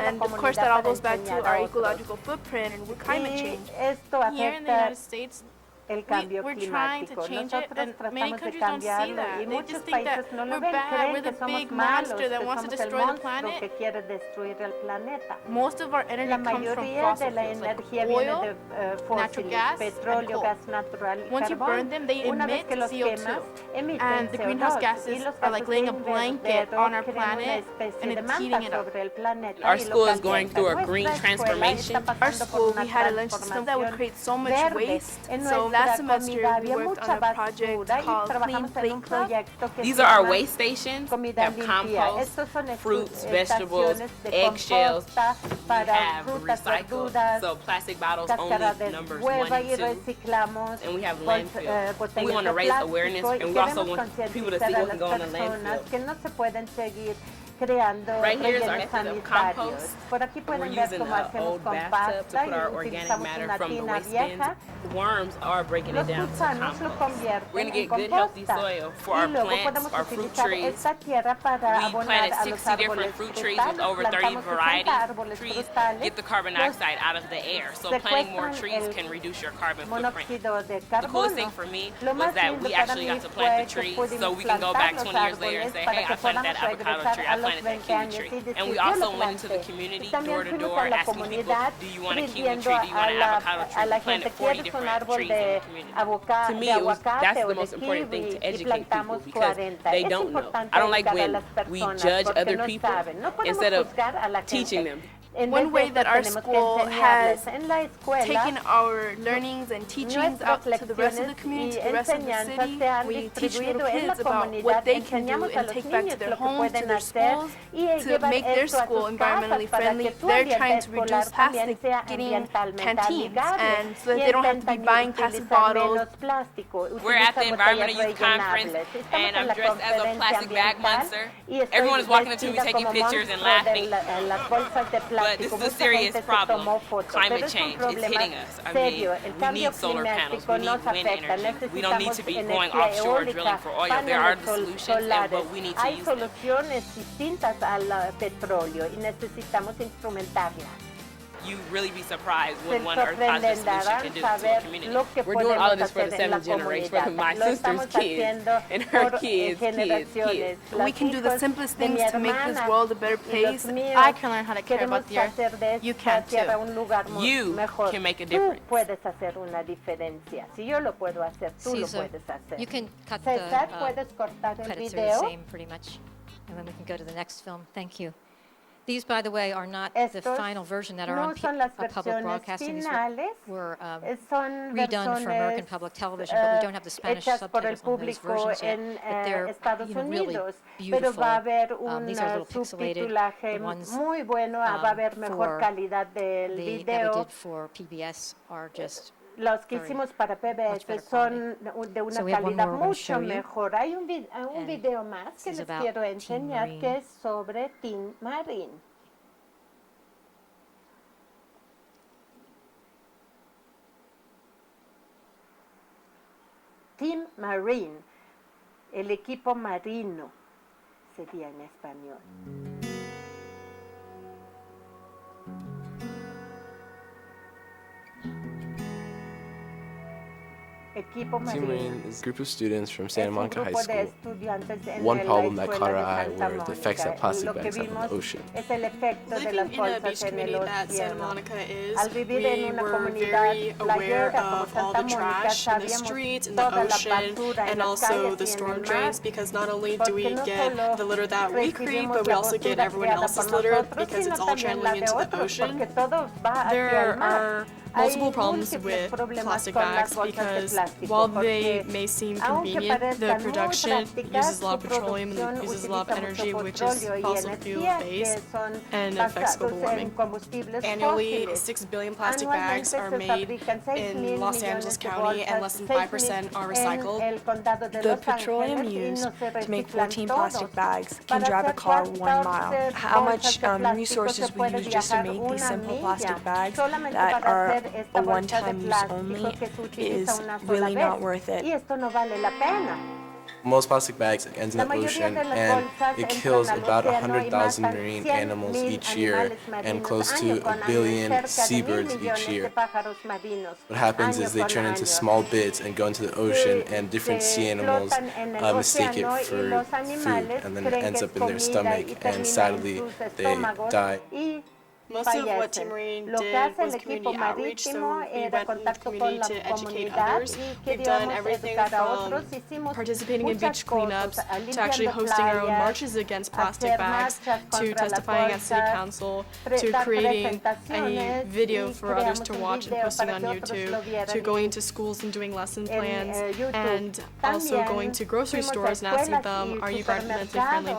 [SPEAKER 7] And of course, that all goes back to our ecological footprint and climate change.
[SPEAKER 11] Here in the United States,
[SPEAKER 4] el cambio
[SPEAKER 11] we're trying to
[SPEAKER 4] climático.
[SPEAKER 11] change it,
[SPEAKER 4] Nosotros
[SPEAKER 11] and many
[SPEAKER 4] tratamos de
[SPEAKER 11] countries don't see
[SPEAKER 4] cambiarlo
[SPEAKER 11] that.
[SPEAKER 4] y
[SPEAKER 11] They
[SPEAKER 4] muchos
[SPEAKER 11] just think that
[SPEAKER 4] países no lo
[SPEAKER 11] we're
[SPEAKER 4] ven,
[SPEAKER 11] bad,
[SPEAKER 4] creen
[SPEAKER 11] we're
[SPEAKER 4] que
[SPEAKER 11] the
[SPEAKER 4] somos
[SPEAKER 11] big
[SPEAKER 4] malos,
[SPEAKER 11] monster that
[SPEAKER 4] que
[SPEAKER 11] wants to
[SPEAKER 4] somos el
[SPEAKER 11] destroy the
[SPEAKER 4] monstruo
[SPEAKER 11] planet.
[SPEAKER 4] que quiere destruir el planeta.
[SPEAKER 11] Most of our energy
[SPEAKER 4] La
[SPEAKER 11] comes from
[SPEAKER 4] mayoría
[SPEAKER 11] fossil
[SPEAKER 4] de la
[SPEAKER 11] fuels, like
[SPEAKER 4] energía viene
[SPEAKER 11] oil,
[SPEAKER 4] de
[SPEAKER 11] natural
[SPEAKER 4] fósiles,
[SPEAKER 11] gas,
[SPEAKER 4] petróleo,
[SPEAKER 11] and coal.
[SPEAKER 4] gas natural y
[SPEAKER 11] Once you
[SPEAKER 4] carbón.
[SPEAKER 11] burn them, they
[SPEAKER 4] Una vez
[SPEAKER 11] emit
[SPEAKER 4] que los
[SPEAKER 11] CO2.
[SPEAKER 4] quemas, emiten
[SPEAKER 11] And the greenhouse
[SPEAKER 4] CO2 y
[SPEAKER 11] gases
[SPEAKER 4] los
[SPEAKER 11] are like
[SPEAKER 4] gases
[SPEAKER 11] laying a
[SPEAKER 4] de
[SPEAKER 11] blanket
[SPEAKER 4] invernadero
[SPEAKER 11] on our
[SPEAKER 4] crean una
[SPEAKER 11] planet,
[SPEAKER 4] especie
[SPEAKER 11] and
[SPEAKER 4] de
[SPEAKER 11] it's
[SPEAKER 4] manta
[SPEAKER 11] heating it up.
[SPEAKER 4] sobre el planeta
[SPEAKER 10] Our
[SPEAKER 4] y lo
[SPEAKER 10] school is going
[SPEAKER 4] calienta.
[SPEAKER 10] through a
[SPEAKER 4] Nuestra
[SPEAKER 10] green
[SPEAKER 4] escuela
[SPEAKER 10] transformation.
[SPEAKER 4] está
[SPEAKER 7] Our
[SPEAKER 4] pasando por
[SPEAKER 7] school,
[SPEAKER 4] una
[SPEAKER 7] we had a lunch system that would
[SPEAKER 4] transformación
[SPEAKER 7] create so much
[SPEAKER 4] verde.
[SPEAKER 7] waste.
[SPEAKER 4] En
[SPEAKER 7] So
[SPEAKER 4] nuestra
[SPEAKER 7] last semester,
[SPEAKER 4] comida
[SPEAKER 7] we
[SPEAKER 4] había
[SPEAKER 7] worked
[SPEAKER 4] mucha
[SPEAKER 7] on a project
[SPEAKER 4] basura y
[SPEAKER 7] called Clean
[SPEAKER 4] trabajamos en
[SPEAKER 7] Plate
[SPEAKER 4] un
[SPEAKER 7] Club.
[SPEAKER 4] proyecto que
[SPEAKER 10] These
[SPEAKER 4] se
[SPEAKER 10] are our
[SPEAKER 4] llama
[SPEAKER 10] waste stations. We
[SPEAKER 4] comida
[SPEAKER 10] have
[SPEAKER 4] limpia.
[SPEAKER 10] compost,
[SPEAKER 4] Estos son
[SPEAKER 10] fruits, vegetables,
[SPEAKER 4] estaciones de
[SPEAKER 10] eggshells.
[SPEAKER 4] composta
[SPEAKER 10] We
[SPEAKER 4] para
[SPEAKER 10] have
[SPEAKER 4] frutas,
[SPEAKER 10] recycled,
[SPEAKER 4] verduras,
[SPEAKER 10] so plastic bottles
[SPEAKER 4] cáscara
[SPEAKER 10] only
[SPEAKER 4] de
[SPEAKER 10] numbers
[SPEAKER 4] hueva
[SPEAKER 10] 1
[SPEAKER 4] y
[SPEAKER 10] and 2.
[SPEAKER 4] reciclamos
[SPEAKER 10] And we have
[SPEAKER 4] bot-
[SPEAKER 10] landfill. We
[SPEAKER 4] botellas
[SPEAKER 10] want
[SPEAKER 4] de
[SPEAKER 10] to raise awareness,
[SPEAKER 4] plástico y
[SPEAKER 10] and we also
[SPEAKER 4] queremos
[SPEAKER 10] want people to
[SPEAKER 4] concientizar
[SPEAKER 10] see
[SPEAKER 4] a
[SPEAKER 10] what
[SPEAKER 4] las
[SPEAKER 10] can go in the
[SPEAKER 4] personas
[SPEAKER 10] landfill.
[SPEAKER 4] que no se pueden seguir creando
[SPEAKER 10] Right here is our
[SPEAKER 4] rellenos
[SPEAKER 10] method of
[SPEAKER 4] sanitarios.
[SPEAKER 10] compost.
[SPEAKER 4] Por aquí
[SPEAKER 10] We're
[SPEAKER 4] pueden ver
[SPEAKER 10] using
[SPEAKER 4] cómo
[SPEAKER 10] an
[SPEAKER 4] hacemos
[SPEAKER 10] old bathtub to
[SPEAKER 4] compacta
[SPEAKER 10] put
[SPEAKER 4] y
[SPEAKER 10] our organic
[SPEAKER 4] utilizamos
[SPEAKER 10] matter
[SPEAKER 4] una
[SPEAKER 10] from the
[SPEAKER 4] tina
[SPEAKER 10] waste bins.
[SPEAKER 4] vieja.
[SPEAKER 10] Worms are breaking it
[SPEAKER 4] Los
[SPEAKER 10] down to
[SPEAKER 4] gusanos lo
[SPEAKER 10] compost. We're
[SPEAKER 4] convierten
[SPEAKER 10] going to
[SPEAKER 4] en
[SPEAKER 10] get good, healthy
[SPEAKER 4] composta
[SPEAKER 10] soil for
[SPEAKER 4] y
[SPEAKER 10] our
[SPEAKER 4] luego
[SPEAKER 10] plants,
[SPEAKER 4] podemos
[SPEAKER 10] our fruit
[SPEAKER 4] utilizar
[SPEAKER 10] trees.
[SPEAKER 4] esta tierra para
[SPEAKER 10] We
[SPEAKER 4] abonar
[SPEAKER 10] planted
[SPEAKER 4] a los
[SPEAKER 10] 60 different
[SPEAKER 4] árboles
[SPEAKER 10] fruit trees with
[SPEAKER 4] frutales.
[SPEAKER 10] over 30
[SPEAKER 4] Plantamos 60
[SPEAKER 10] varieties.
[SPEAKER 4] árboles
[SPEAKER 10] Trees
[SPEAKER 4] frutales.
[SPEAKER 10] get the carbon dioxide out of the air, so planting more
[SPEAKER 4] Secuestran
[SPEAKER 10] trees
[SPEAKER 4] el
[SPEAKER 10] can reduce your carbon footprint.
[SPEAKER 4] monóxido de
[SPEAKER 10] The coolest thing
[SPEAKER 4] carbono.
[SPEAKER 10] for me
[SPEAKER 4] Lo
[SPEAKER 10] was
[SPEAKER 4] más
[SPEAKER 10] that
[SPEAKER 4] lindo
[SPEAKER 10] we
[SPEAKER 4] para
[SPEAKER 10] actually
[SPEAKER 4] mí
[SPEAKER 10] got to
[SPEAKER 4] fue
[SPEAKER 10] plant the
[SPEAKER 4] que
[SPEAKER 10] trees,
[SPEAKER 4] pudimos
[SPEAKER 10] so we can go back
[SPEAKER 4] plantar
[SPEAKER 10] 20 years
[SPEAKER 4] los
[SPEAKER 10] later and
[SPEAKER 4] árboles
[SPEAKER 10] say,
[SPEAKER 4] para
[SPEAKER 10] hey,
[SPEAKER 4] que
[SPEAKER 10] I planted that
[SPEAKER 4] podamos
[SPEAKER 10] avocado
[SPEAKER 4] regresar
[SPEAKER 10] tree,
[SPEAKER 4] a
[SPEAKER 10] I
[SPEAKER 4] los
[SPEAKER 10] planted that
[SPEAKER 4] 20
[SPEAKER 10] kiwi
[SPEAKER 4] años
[SPEAKER 10] tree.
[SPEAKER 4] y decir,
[SPEAKER 10] And we
[SPEAKER 4] yo lo
[SPEAKER 10] also went into the
[SPEAKER 4] planté.
[SPEAKER 10] community,
[SPEAKER 4] Y también
[SPEAKER 10] door to
[SPEAKER 4] fuimos
[SPEAKER 10] door,
[SPEAKER 4] a la
[SPEAKER 10] asking people,
[SPEAKER 4] comunidad
[SPEAKER 10] do you want a kiwi
[SPEAKER 4] pidiendo
[SPEAKER 10] tree, do you want
[SPEAKER 4] a
[SPEAKER 10] an
[SPEAKER 4] la,
[SPEAKER 10] avocado
[SPEAKER 4] a
[SPEAKER 10] tree?
[SPEAKER 4] la
[SPEAKER 10] We planted
[SPEAKER 4] gente,
[SPEAKER 10] 40
[SPEAKER 4] ¿quieres un
[SPEAKER 10] different
[SPEAKER 4] árbol
[SPEAKER 10] trees in
[SPEAKER 4] de,
[SPEAKER 10] the community. To me,
[SPEAKER 4] de aguacate
[SPEAKER 10] that's
[SPEAKER 4] o
[SPEAKER 10] the
[SPEAKER 4] de
[SPEAKER 10] most important thing, to
[SPEAKER 4] kiwi? Y
[SPEAKER 10] educate people,
[SPEAKER 4] plantamos
[SPEAKER 10] because
[SPEAKER 4] 40.
[SPEAKER 10] they
[SPEAKER 4] Es
[SPEAKER 10] don't know.
[SPEAKER 4] importante
[SPEAKER 10] I don't like
[SPEAKER 4] educar a
[SPEAKER 10] when
[SPEAKER 4] las
[SPEAKER 10] we
[SPEAKER 4] personas
[SPEAKER 10] judge
[SPEAKER 4] porque
[SPEAKER 10] other
[SPEAKER 4] no
[SPEAKER 10] people
[SPEAKER 4] saben. No podemos
[SPEAKER 10] instead of
[SPEAKER 4] juzgar a la gente.
[SPEAKER 10] teaching them.
[SPEAKER 4] En
[SPEAKER 7] One
[SPEAKER 4] vez de
[SPEAKER 7] way
[SPEAKER 4] esto,
[SPEAKER 7] that our
[SPEAKER 4] tenemos que
[SPEAKER 7] school
[SPEAKER 4] enseñarles
[SPEAKER 7] has
[SPEAKER 4] en la escuela
[SPEAKER 7] taken our learnings and teachings out
[SPEAKER 4] nuestras
[SPEAKER 7] to the rest of the
[SPEAKER 4] lecciones
[SPEAKER 7] community,
[SPEAKER 4] y
[SPEAKER 7] to the rest of the
[SPEAKER 4] enseñanzas
[SPEAKER 7] city.
[SPEAKER 4] se han
[SPEAKER 7] We teach
[SPEAKER 4] distribuido
[SPEAKER 7] little
[SPEAKER 4] en la
[SPEAKER 7] kids about
[SPEAKER 4] comunidad,
[SPEAKER 7] what they can do
[SPEAKER 4] enseñamos a
[SPEAKER 7] and
[SPEAKER 4] los
[SPEAKER 7] take back to
[SPEAKER 4] niños
[SPEAKER 7] their
[SPEAKER 4] lo que
[SPEAKER 7] homes, to
[SPEAKER 4] pueden
[SPEAKER 7] their
[SPEAKER 4] hacer
[SPEAKER 7] schools,
[SPEAKER 4] y
[SPEAKER 7] to
[SPEAKER 4] llevar
[SPEAKER 7] make their
[SPEAKER 4] esto a
[SPEAKER 7] school
[SPEAKER 4] sus
[SPEAKER 7] environmentally
[SPEAKER 4] casas para
[SPEAKER 7] friendly.
[SPEAKER 4] que su
[SPEAKER 7] They're
[SPEAKER 4] ambiente
[SPEAKER 7] trying to
[SPEAKER 4] escolar
[SPEAKER 7] reduce
[SPEAKER 4] también
[SPEAKER 7] plastic
[SPEAKER 4] sea
[SPEAKER 7] getting
[SPEAKER 4] ambientalmente
[SPEAKER 7] canteens,
[SPEAKER 4] amigable
[SPEAKER 7] and so that
[SPEAKER 4] y
[SPEAKER 7] they don't have to be
[SPEAKER 4] intentan
[SPEAKER 7] buying plastic
[SPEAKER 4] utilizar
[SPEAKER 7] bottles.
[SPEAKER 4] menos plástico,
[SPEAKER 10] We're at the
[SPEAKER 4] utilizar
[SPEAKER 10] Environmental
[SPEAKER 4] botellas
[SPEAKER 10] Youth Conference,
[SPEAKER 4] rellenables. Estamos
[SPEAKER 10] and
[SPEAKER 4] en
[SPEAKER 10] I'm
[SPEAKER 4] la
[SPEAKER 10] dressed as a
[SPEAKER 4] conferencia
[SPEAKER 10] plastic bag
[SPEAKER 4] ambiental
[SPEAKER 10] monster.
[SPEAKER 4] y estoy
[SPEAKER 10] Everyone is walking up to me,
[SPEAKER 4] vestida
[SPEAKER 10] taking
[SPEAKER 4] como
[SPEAKER 10] pictures and
[SPEAKER 4] monstruo
[SPEAKER 10] laughing.
[SPEAKER 4] de las bolsas de
[SPEAKER 10] But
[SPEAKER 4] plástico.
[SPEAKER 10] this is a
[SPEAKER 4] Mucha
[SPEAKER 10] serious
[SPEAKER 4] gente se
[SPEAKER 10] problem.
[SPEAKER 4] tomó fotos,
[SPEAKER 10] Climate
[SPEAKER 4] pero es un
[SPEAKER 10] change is
[SPEAKER 4] problema
[SPEAKER 10] hitting us. I
[SPEAKER 4] serio.
[SPEAKER 10] mean,
[SPEAKER 4] El
[SPEAKER 10] we
[SPEAKER 4] cambio
[SPEAKER 10] need solar panels,
[SPEAKER 4] climático
[SPEAKER 10] we need
[SPEAKER 4] nos
[SPEAKER 10] wind
[SPEAKER 4] afecta.
[SPEAKER 10] energy. We don't need to be going
[SPEAKER 4] Necesitamos
[SPEAKER 10] offshore
[SPEAKER 4] energía
[SPEAKER 10] drilling
[SPEAKER 4] eólica,
[SPEAKER 10] for oil. There are
[SPEAKER 4] paneles
[SPEAKER 10] the solutions,
[SPEAKER 4] solares.
[SPEAKER 10] but we need to
[SPEAKER 4] Hay
[SPEAKER 10] use them.
[SPEAKER 4] soluciones distintas al petróleo y necesitamos instrumentarlas.
[SPEAKER 10] You really be surprised
[SPEAKER 4] Se
[SPEAKER 10] what one Earth Positive solution
[SPEAKER 4] sorprenderán
[SPEAKER 10] can do to a
[SPEAKER 4] saber
[SPEAKER 10] community.
[SPEAKER 4] lo que
[SPEAKER 10] We're doing all of this for
[SPEAKER 4] podemos
[SPEAKER 10] the
[SPEAKER 4] hacer en la
[SPEAKER 10] 7th generation,
[SPEAKER 4] comunidad.
[SPEAKER 10] for my
[SPEAKER 4] Lo
[SPEAKER 10] sister's
[SPEAKER 4] estamos
[SPEAKER 10] kids,
[SPEAKER 4] haciendo
[SPEAKER 10] and her
[SPEAKER 4] por
[SPEAKER 10] kids,
[SPEAKER 4] generaciones.
[SPEAKER 7] We can do the
[SPEAKER 4] Los
[SPEAKER 7] simplest
[SPEAKER 4] hijos de
[SPEAKER 7] things
[SPEAKER 4] mi
[SPEAKER 7] to make this
[SPEAKER 4] hermana
[SPEAKER 7] world a better
[SPEAKER 4] y los
[SPEAKER 7] place.
[SPEAKER 4] míos
[SPEAKER 7] I can learn how to care
[SPEAKER 4] queremos
[SPEAKER 7] about the earth.
[SPEAKER 4] hacer de
[SPEAKER 7] You
[SPEAKER 4] esta
[SPEAKER 7] can
[SPEAKER 4] tierra
[SPEAKER 7] too.
[SPEAKER 4] un lugar
[SPEAKER 10] You
[SPEAKER 4] mejor.
[SPEAKER 10] can make a
[SPEAKER 4] Tú
[SPEAKER 10] difference.
[SPEAKER 4] puedes hacer una diferencia. Si yo lo puedo hacer, tú lo
[SPEAKER 5] Cesar,
[SPEAKER 4] puedes hacer.
[SPEAKER 5] you can cut
[SPEAKER 4] César,
[SPEAKER 5] the
[SPEAKER 4] puedes cortar el
[SPEAKER 5] credits are the
[SPEAKER 4] video.
[SPEAKER 5] same pretty much, and then we can go to the next film. Thank you. These, by the way, are not the
[SPEAKER 4] Estos
[SPEAKER 5] final version that are
[SPEAKER 4] no
[SPEAKER 5] on
[SPEAKER 4] son las
[SPEAKER 5] public
[SPEAKER 4] versiones
[SPEAKER 5] broadcasting. These
[SPEAKER 4] finales,
[SPEAKER 5] were
[SPEAKER 4] son
[SPEAKER 5] redone for American
[SPEAKER 4] versiones
[SPEAKER 5] public television, but we don't have the Spanish
[SPEAKER 4] hechas por el
[SPEAKER 5] subtitles on those
[SPEAKER 4] público
[SPEAKER 5] versions yet.
[SPEAKER 4] en
[SPEAKER 5] But they're
[SPEAKER 4] Estados
[SPEAKER 5] really
[SPEAKER 4] Unidos, pero
[SPEAKER 5] beautiful.
[SPEAKER 4] va a haber un
[SPEAKER 5] These are a little pixelated.
[SPEAKER 4] subtitulaje
[SPEAKER 5] The ones
[SPEAKER 4] muy bueno, va a haber mejor
[SPEAKER 5] for
[SPEAKER 4] calidad del
[SPEAKER 5] that we
[SPEAKER 4] video.
[SPEAKER 5] did for PBS are just
[SPEAKER 4] Los que
[SPEAKER 5] very
[SPEAKER 4] hicimos para
[SPEAKER 5] much
[SPEAKER 4] PBS
[SPEAKER 5] better
[SPEAKER 4] son de una
[SPEAKER 5] So we have one
[SPEAKER 4] calidad
[SPEAKER 5] more we're gonna
[SPEAKER 4] mucho
[SPEAKER 5] show you.
[SPEAKER 4] mejor. Hay un
[SPEAKER 5] And
[SPEAKER 4] video más que
[SPEAKER 5] this is
[SPEAKER 4] les
[SPEAKER 5] about
[SPEAKER 4] quiero
[SPEAKER 5] Team
[SPEAKER 4] enseñar
[SPEAKER 5] Marine.
[SPEAKER 4] que es sobre Team Marine. Team Marine, el equipo marino, sería en español. Equipo
[SPEAKER 12] Team
[SPEAKER 4] Marine
[SPEAKER 12] Marine is a group of students from
[SPEAKER 4] es
[SPEAKER 12] Santa
[SPEAKER 4] un
[SPEAKER 12] Monica High
[SPEAKER 4] grupo de
[SPEAKER 12] School.
[SPEAKER 4] estudiantes en
[SPEAKER 12] One
[SPEAKER 4] la
[SPEAKER 12] problem that
[SPEAKER 4] escuela
[SPEAKER 12] caught our
[SPEAKER 4] de
[SPEAKER 12] eye
[SPEAKER 4] Santa
[SPEAKER 12] were the effects that
[SPEAKER 4] Mónica.
[SPEAKER 12] plastic
[SPEAKER 4] Lo que
[SPEAKER 12] bags have on
[SPEAKER 4] vimos
[SPEAKER 12] the ocean.
[SPEAKER 4] es el efecto de las
[SPEAKER 11] Living in a
[SPEAKER 4] bolsas
[SPEAKER 11] beach
[SPEAKER 4] en el
[SPEAKER 11] community that Santa
[SPEAKER 4] océano.
[SPEAKER 11] Monica is,
[SPEAKER 4] Al vivir en
[SPEAKER 11] we
[SPEAKER 4] una
[SPEAKER 11] were
[SPEAKER 4] comunidad
[SPEAKER 11] very aware
[SPEAKER 4] playera como
[SPEAKER 11] of all
[SPEAKER 4] Santa
[SPEAKER 11] the
[SPEAKER 4] Mónica,
[SPEAKER 11] trash in the
[SPEAKER 4] sabíamos
[SPEAKER 11] streets, in the
[SPEAKER 4] toda la
[SPEAKER 11] ocean,
[SPEAKER 4] basura en
[SPEAKER 11] and
[SPEAKER 4] las
[SPEAKER 11] also
[SPEAKER 4] calles
[SPEAKER 11] the
[SPEAKER 4] y en
[SPEAKER 11] storm
[SPEAKER 4] el mar,
[SPEAKER 11] drains, because not only do we
[SPEAKER 4] porque no
[SPEAKER 11] get
[SPEAKER 4] solo
[SPEAKER 11] the litter that we create,
[SPEAKER 4] recibimos
[SPEAKER 11] but we
[SPEAKER 4] la
[SPEAKER 11] also get
[SPEAKER 4] basura
[SPEAKER 11] everyone
[SPEAKER 4] creada
[SPEAKER 11] else's
[SPEAKER 4] por
[SPEAKER 11] litter
[SPEAKER 4] nosotros,
[SPEAKER 11] because
[SPEAKER 4] sino
[SPEAKER 11] it's all
[SPEAKER 4] también la
[SPEAKER 11] channeling
[SPEAKER 4] de
[SPEAKER 11] into the
[SPEAKER 4] otros,
[SPEAKER 11] ocean.
[SPEAKER 4] porque todo va hacia el
[SPEAKER 11] There
[SPEAKER 4] mar.
[SPEAKER 11] are multiple problems with plastic bags because while they may seem convenient, the production uses a lot of petroleum and uses a lot of energy, which is fossil fuel based and affects global warming. Annually, 6 billion plastic bags are made in Los Angeles County and less than 5% are recycled.
[SPEAKER 7] The petroleum used to make 14 plastic bags can drive a car 1 mile. How much resources we use just to make these simple plastic bags that are a one-time use only is really not worth it.
[SPEAKER 12] Most plastic bags end in the ocean, and it kills about 100,000 marine animals each year and close to 1 billion seabirds each year. What happens is they turn into small bits and go into the ocean, and different sea animals mistake it for food, and then it ends up in their stomach, and sadly they die.
[SPEAKER 11] Most of what Team Marine did was community outreach, so we went into the community to educate others. We've done everything from participating in beach cleanups to actually hosting our own marches against plastic bags, to testifying at City Council, to creating a video for others to watch and posting on YouTube, to going into schools and doing lesson plans, and also going to grocery stores and asking them, are you environmentally friendly?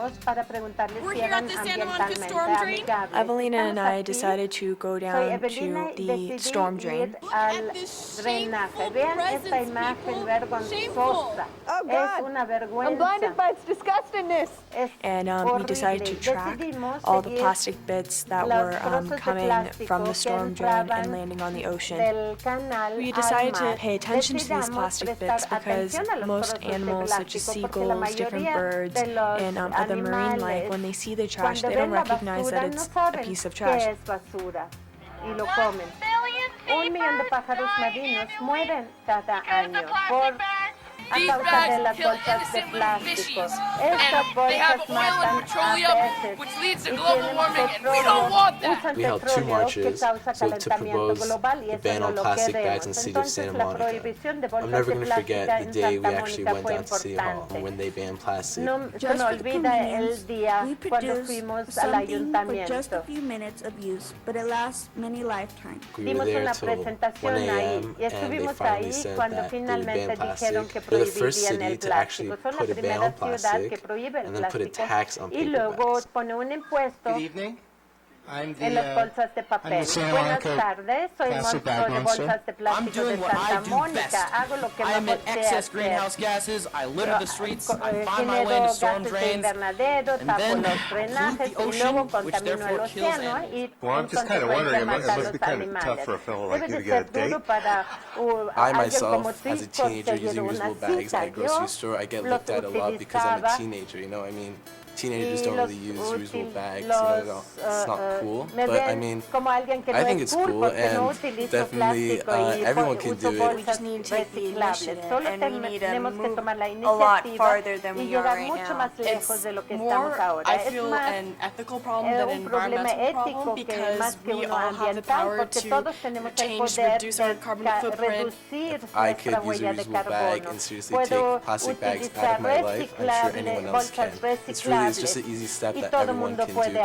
[SPEAKER 13] We're here at the Santa Monica Storm Drain.
[SPEAKER 7] Evelina and I decided to go down to the storm drain.
[SPEAKER 13] At this shameful presence, people. Shameful.
[SPEAKER 4] Oh God, I'm blinded by its disgustingness.
[SPEAKER 7] And we decided to track all the plastic bits that were coming from the storm drain and landing on the ocean. We decided to pay attention to these plastic bits because most animals, such as seagulls, different birds, and other marine life, when they see the trash, they don't recognize that it's a piece of trash.
[SPEAKER 4] Y lo comen. 1 millón de pájaros marinos mueren cada año a causa de las bolsas de plástico. Estas bolsas matan a peces y tienen petróleo,
[SPEAKER 12] We held 2 marches to propose the ban on plastic bags in the city of Santa Monica. I'm never going to forget the day we actually went down to City Hall and when they banned plastic.
[SPEAKER 4] No se me olvida el día cuando fuimos al ayuntamiento. Dimos una presentación ahí y estuvimos ahí cuando finalmente dijeron que prohibirían el plástico. Son la primera ciudad que prohíbe el plástico y luego pone un impuesto en las bolsas de papel. Buenas tardes, soy monstruo de bolsas de plástico de Santa Mónica. Hago lo que mejor sé hacer. Genero gases de invernadero, tapo los drenajes y luego contamino el océano y en consecuencia mato a los animales. Debe de ser duro para alguien como tú conseguir una cita. Yo los utilizaba.
[SPEAKER 12] Teenagers don't really use reusable bags, you know, it's not cool, but I mean, I think it's cool, and definitely everyone can do it.
[SPEAKER 7] We just need to take the initiative, and we need to move a lot farther than we are right now.
[SPEAKER 11] It's more, I feel, an ethical problem than an environmental problem because we all have the power to change, reduce our carbon footprint.
[SPEAKER 12] If I could use a reusable bag and seriously take plastic bags out of my life, I'm sure anyone else can. It's just an easy step that everyone can do. And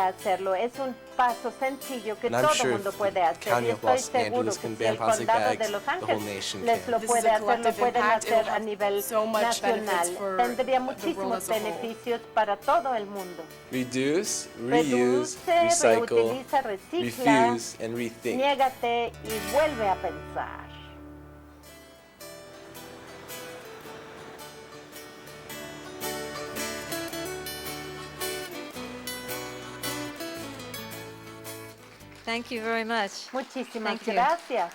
[SPEAKER 12] I'm sure if the County of Los Angeles can ban plastic bags, the whole nation can.
[SPEAKER 11] This is a collective impact. It will have so much benefits for the world as a whole.
[SPEAKER 12] Reduce, reuse, recycle, refuse, and rethink.
[SPEAKER 4] Niégate y vuelve a pensar.
[SPEAKER 5] Thank you very much.
[SPEAKER 4] Muchísimas gracias.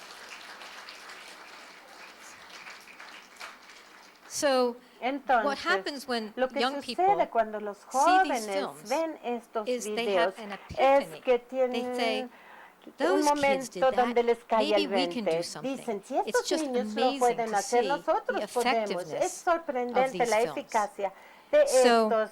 [SPEAKER 5] So,
[SPEAKER 4] Entonces,
[SPEAKER 5] what happens when
[SPEAKER 4] lo que
[SPEAKER 5] young people
[SPEAKER 4] sucede cuando los jóvenes ven estos videos es que tienen un momento donde les cae el 20. Dicen, si estos niños lo pueden hacer, nosotros podemos. Es sorprendente la eficacia de estos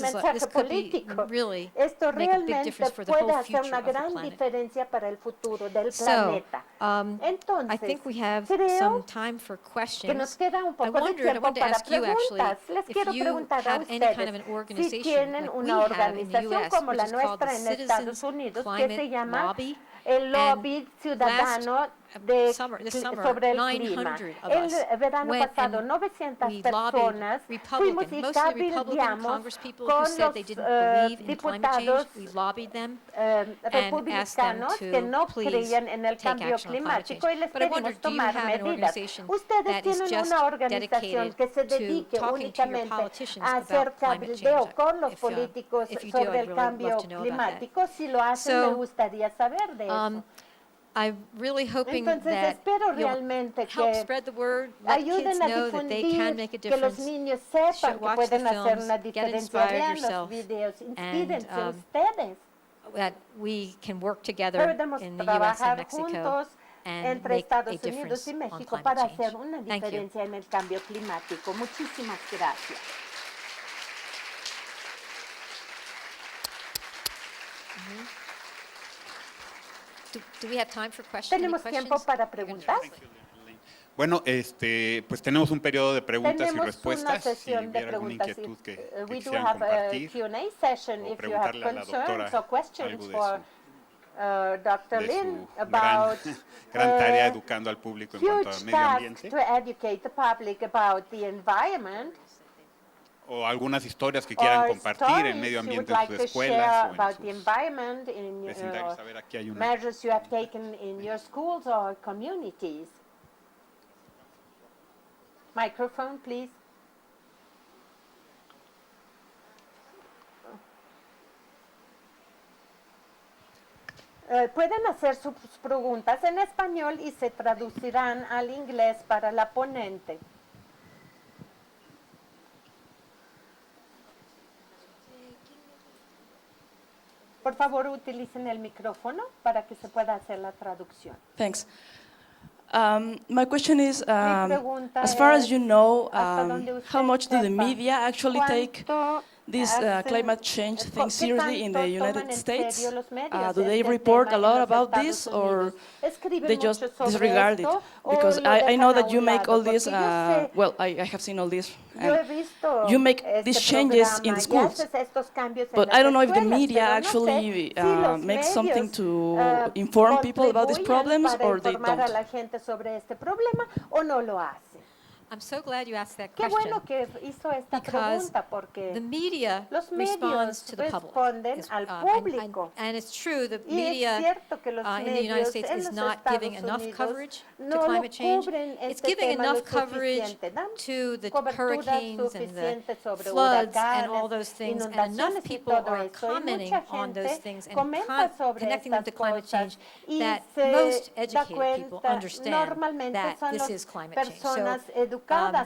[SPEAKER 4] mensaje
[SPEAKER 5] this could be
[SPEAKER 4] político.
[SPEAKER 5] really
[SPEAKER 4] Esto
[SPEAKER 5] make a big
[SPEAKER 4] realmente
[SPEAKER 5] difference for the
[SPEAKER 4] puede
[SPEAKER 5] whole
[SPEAKER 4] hacer
[SPEAKER 5] future
[SPEAKER 4] una
[SPEAKER 5] of the
[SPEAKER 4] gran
[SPEAKER 5] planet.
[SPEAKER 4] diferencia para el futuro del
[SPEAKER 5] So,
[SPEAKER 4] planeta.
[SPEAKER 5] I
[SPEAKER 4] Entonces,
[SPEAKER 5] think we have
[SPEAKER 4] creo
[SPEAKER 5] some time for
[SPEAKER 4] que nos
[SPEAKER 5] questions.
[SPEAKER 4] queda un
[SPEAKER 5] I
[SPEAKER 4] poco de
[SPEAKER 5] wanted
[SPEAKER 4] tiempo
[SPEAKER 5] to
[SPEAKER 4] para
[SPEAKER 5] ask you actually
[SPEAKER 4] preguntas. Les
[SPEAKER 5] if
[SPEAKER 4] quiero
[SPEAKER 5] you
[SPEAKER 4] preguntar a
[SPEAKER 5] have any kind of an
[SPEAKER 4] ustedes si
[SPEAKER 5] organization
[SPEAKER 4] tienen
[SPEAKER 5] like we
[SPEAKER 4] una
[SPEAKER 5] have in the
[SPEAKER 4] organización
[SPEAKER 5] US,
[SPEAKER 4] como
[SPEAKER 5] which
[SPEAKER 4] la
[SPEAKER 5] is called the
[SPEAKER 4] nuestra en
[SPEAKER 5] Citizens
[SPEAKER 4] Estados Unidos que se
[SPEAKER 5] Climate
[SPEAKER 4] llama
[SPEAKER 5] Lobby.
[SPEAKER 4] el lobby
[SPEAKER 5] And
[SPEAKER 4] ciudadano
[SPEAKER 5] this summer,
[SPEAKER 4] sobre el clima.
[SPEAKER 5] 900 of
[SPEAKER 4] El
[SPEAKER 5] us
[SPEAKER 4] verano
[SPEAKER 5] went
[SPEAKER 4] pasado,
[SPEAKER 5] and
[SPEAKER 4] 900
[SPEAKER 5] we
[SPEAKER 4] personas
[SPEAKER 5] lobbied
[SPEAKER 4] fuimos y
[SPEAKER 5] mostly Republican
[SPEAKER 4] cabildeamos
[SPEAKER 5] congresspeople
[SPEAKER 4] con
[SPEAKER 5] who said
[SPEAKER 4] los
[SPEAKER 5] they didn't believe in climate change.
[SPEAKER 4] diputados
[SPEAKER 5] We lobbied them and asked them
[SPEAKER 4] republicanos que no
[SPEAKER 5] to please
[SPEAKER 4] creían en el
[SPEAKER 5] take
[SPEAKER 4] cambio
[SPEAKER 5] action on climate change.
[SPEAKER 4] climático y les
[SPEAKER 5] But I wonder,
[SPEAKER 4] pedimos
[SPEAKER 5] do you
[SPEAKER 4] tomar
[SPEAKER 5] have an
[SPEAKER 4] medidas.
[SPEAKER 5] organization
[SPEAKER 4] Ustedes
[SPEAKER 5] that is
[SPEAKER 4] tienen
[SPEAKER 5] just
[SPEAKER 4] una organización
[SPEAKER 5] dedicated
[SPEAKER 4] que se
[SPEAKER 5] to
[SPEAKER 4] dedique
[SPEAKER 5] talking to your
[SPEAKER 4] únicamente
[SPEAKER 5] politicians
[SPEAKER 4] a
[SPEAKER 5] about
[SPEAKER 4] hacer
[SPEAKER 5] climate change?
[SPEAKER 4] cabildeo con los
[SPEAKER 5] If
[SPEAKER 4] políticos
[SPEAKER 5] you do,
[SPEAKER 4] sobre
[SPEAKER 5] I'd
[SPEAKER 4] el
[SPEAKER 5] really
[SPEAKER 4] cambio
[SPEAKER 5] love to know about that.
[SPEAKER 4] climático. Si lo hacen, me
[SPEAKER 5] So,
[SPEAKER 4] gustaría saber de eso.
[SPEAKER 5] I'm really hoping
[SPEAKER 4] Entonces
[SPEAKER 5] that
[SPEAKER 4] espero
[SPEAKER 5] you'll
[SPEAKER 4] realmente
[SPEAKER 5] help
[SPEAKER 4] que
[SPEAKER 5] spread the word, let kids
[SPEAKER 4] ayuden a
[SPEAKER 5] know that they can make a
[SPEAKER 4] difundir, que los
[SPEAKER 5] difference.
[SPEAKER 4] niños sepan que
[SPEAKER 5] Watch
[SPEAKER 4] pueden
[SPEAKER 5] the
[SPEAKER 4] hacer
[SPEAKER 5] films,
[SPEAKER 4] una
[SPEAKER 5] get
[SPEAKER 4] diferencia.
[SPEAKER 5] inspired
[SPEAKER 4] Vean los
[SPEAKER 5] yourself,
[SPEAKER 4] videos,
[SPEAKER 5] and
[SPEAKER 4] inspírense ustedes.
[SPEAKER 5] that we can work together
[SPEAKER 4] Podemos
[SPEAKER 5] in the U.S. and
[SPEAKER 4] trabajar
[SPEAKER 5] Mexico
[SPEAKER 4] juntos
[SPEAKER 5] and
[SPEAKER 4] entre
[SPEAKER 5] make a
[SPEAKER 4] Estados Unidos
[SPEAKER 5] difference
[SPEAKER 4] y
[SPEAKER 5] on
[SPEAKER 4] México
[SPEAKER 5] climate
[SPEAKER 4] para
[SPEAKER 5] change.
[SPEAKER 4] hacer una
[SPEAKER 5] Thank you.
[SPEAKER 4] diferencia en el cambio climático. Muchísimas gracias.
[SPEAKER 5] Do we have time for questions?
[SPEAKER 4] ¿Tenemos tiempo para preguntas?
[SPEAKER 3] Bueno, pues tenemos un periodo de preguntas y
[SPEAKER 4] Tenemos una
[SPEAKER 3] respuestas. Si
[SPEAKER 4] sesión de
[SPEAKER 3] hubiera alguna
[SPEAKER 4] preguntas.
[SPEAKER 3] inquietud que
[SPEAKER 4] We do
[SPEAKER 3] quisieran
[SPEAKER 4] have a
[SPEAKER 3] compartir
[SPEAKER 4] Q&A session
[SPEAKER 3] o
[SPEAKER 4] if you have
[SPEAKER 3] preguntarle a la
[SPEAKER 4] concerns
[SPEAKER 3] doctora
[SPEAKER 4] or questions
[SPEAKER 3] algo de
[SPEAKER 4] for Dr.
[SPEAKER 3] de
[SPEAKER 4] Lynne
[SPEAKER 3] su
[SPEAKER 4] about
[SPEAKER 3] gran tarea educando al público en cuanto a
[SPEAKER 4] huge
[SPEAKER 3] medio
[SPEAKER 4] task
[SPEAKER 3] ambiente,
[SPEAKER 4] to educate the public about the environment.
[SPEAKER 3] o algunas historias que quieran
[SPEAKER 4] Or
[SPEAKER 3] compartir
[SPEAKER 4] stories
[SPEAKER 3] en medio
[SPEAKER 4] you would
[SPEAKER 3] ambiente en
[SPEAKER 4] like
[SPEAKER 3] sus
[SPEAKER 4] to
[SPEAKER 3] escuelas
[SPEAKER 4] share
[SPEAKER 3] o
[SPEAKER 4] about
[SPEAKER 3] en
[SPEAKER 4] the
[SPEAKER 3] sus
[SPEAKER 4] environment in
[SPEAKER 3] vecindarios. A ver, aquí hay una.
[SPEAKER 4] measures you have taken in your schools or communities. Microphone, please. Pueden hacer sus preguntas en español y se traducirán al inglés para la ponente. Por favor, utilicen el micrófono para que se pueda hacer la traducción.
[SPEAKER 14] Thanks. My question is,
[SPEAKER 4] pregunta
[SPEAKER 14] as far as
[SPEAKER 4] es,
[SPEAKER 14] you know,
[SPEAKER 4] ¿hasta dónde usted
[SPEAKER 14] how much do the
[SPEAKER 4] sepa
[SPEAKER 14] media actually take
[SPEAKER 4] cuánto
[SPEAKER 14] this
[SPEAKER 4] hacen-
[SPEAKER 14] climate change thing
[SPEAKER 4] ¿qué
[SPEAKER 14] seriously in the
[SPEAKER 4] tanto toman
[SPEAKER 14] United
[SPEAKER 4] en
[SPEAKER 14] States?
[SPEAKER 4] serio los medios
[SPEAKER 14] Do they
[SPEAKER 4] este
[SPEAKER 14] report
[SPEAKER 4] tema
[SPEAKER 14] a lot
[SPEAKER 4] en los
[SPEAKER 14] about this,
[SPEAKER 4] Estados
[SPEAKER 14] or
[SPEAKER 4] Unidos? ¿Escriben
[SPEAKER 14] they just
[SPEAKER 4] mucho sobre
[SPEAKER 14] disregard it?
[SPEAKER 4] esto o
[SPEAKER 14] Because
[SPEAKER 4] lo
[SPEAKER 14] I know
[SPEAKER 4] dejan a
[SPEAKER 14] that you
[SPEAKER 4] un
[SPEAKER 14] make
[SPEAKER 4] lado?
[SPEAKER 14] all this,
[SPEAKER 4] Porque yo sé,
[SPEAKER 14] well, I have seen all this,
[SPEAKER 4] yo he
[SPEAKER 14] and
[SPEAKER 4] visto
[SPEAKER 14] you make
[SPEAKER 4] este
[SPEAKER 14] these changes in
[SPEAKER 4] programa
[SPEAKER 14] the
[SPEAKER 4] y
[SPEAKER 14] schools.
[SPEAKER 4] haces estos cambios en
[SPEAKER 14] But
[SPEAKER 4] las
[SPEAKER 14] I don't know if the
[SPEAKER 4] escuelas,
[SPEAKER 14] media
[SPEAKER 4] pero no sé
[SPEAKER 14] actually
[SPEAKER 4] si los
[SPEAKER 14] makes something
[SPEAKER 4] medios,
[SPEAKER 14] to inform people about these
[SPEAKER 4] contribuyen
[SPEAKER 14] problems,
[SPEAKER 4] para
[SPEAKER 14] or they
[SPEAKER 4] informar a
[SPEAKER 14] don't.
[SPEAKER 4] la gente sobre este problema o no lo hacen.
[SPEAKER 5] I'm so glad you asked that
[SPEAKER 4] Qué
[SPEAKER 5] question.
[SPEAKER 4] bueno que hizo esta
[SPEAKER 5] Because
[SPEAKER 4] pregunta porque
[SPEAKER 5] the media
[SPEAKER 4] los
[SPEAKER 5] responds
[SPEAKER 4] medios
[SPEAKER 5] to the public.
[SPEAKER 4] responden al público.
[SPEAKER 5] And it's true, the
[SPEAKER 4] Y es
[SPEAKER 5] media
[SPEAKER 4] cierto que los
[SPEAKER 5] in the United
[SPEAKER 4] medios
[SPEAKER 5] States
[SPEAKER 4] en
[SPEAKER 5] is
[SPEAKER 4] los
[SPEAKER 5] not giving
[SPEAKER 4] Estados
[SPEAKER 5] enough
[SPEAKER 4] Unidos
[SPEAKER 5] coverage to
[SPEAKER 4] no lo
[SPEAKER 5] climate change.
[SPEAKER 4] cubren
[SPEAKER 5] It's
[SPEAKER 4] este
[SPEAKER 5] giving
[SPEAKER 4] tema lo
[SPEAKER 5] enough coverage
[SPEAKER 4] suficiente, dan
[SPEAKER 5] to the
[SPEAKER 4] cobertura
[SPEAKER 5] hurricanes and the
[SPEAKER 4] suficiente sobre
[SPEAKER 5] floods and all
[SPEAKER 4] huracanes,
[SPEAKER 5] those things, and
[SPEAKER 4] inundaciones
[SPEAKER 5] enough
[SPEAKER 4] y
[SPEAKER 5] people
[SPEAKER 4] todo
[SPEAKER 5] are
[SPEAKER 4] eso. Y
[SPEAKER 5] commenting
[SPEAKER 4] mucha
[SPEAKER 5] on those
[SPEAKER 4] gente
[SPEAKER 5] things and
[SPEAKER 4] comenta sobre
[SPEAKER 5] connecting them to
[SPEAKER 4] estas
[SPEAKER 5] climate change
[SPEAKER 4] cosas y
[SPEAKER 5] that
[SPEAKER 4] se
[SPEAKER 5] most
[SPEAKER 4] da
[SPEAKER 5] educated people
[SPEAKER 4] cuenta,
[SPEAKER 5] understand
[SPEAKER 4] normalmente
[SPEAKER 5] that
[SPEAKER 4] son
[SPEAKER 5] this
[SPEAKER 4] las
[SPEAKER 5] is climate change.
[SPEAKER 4] personas educadas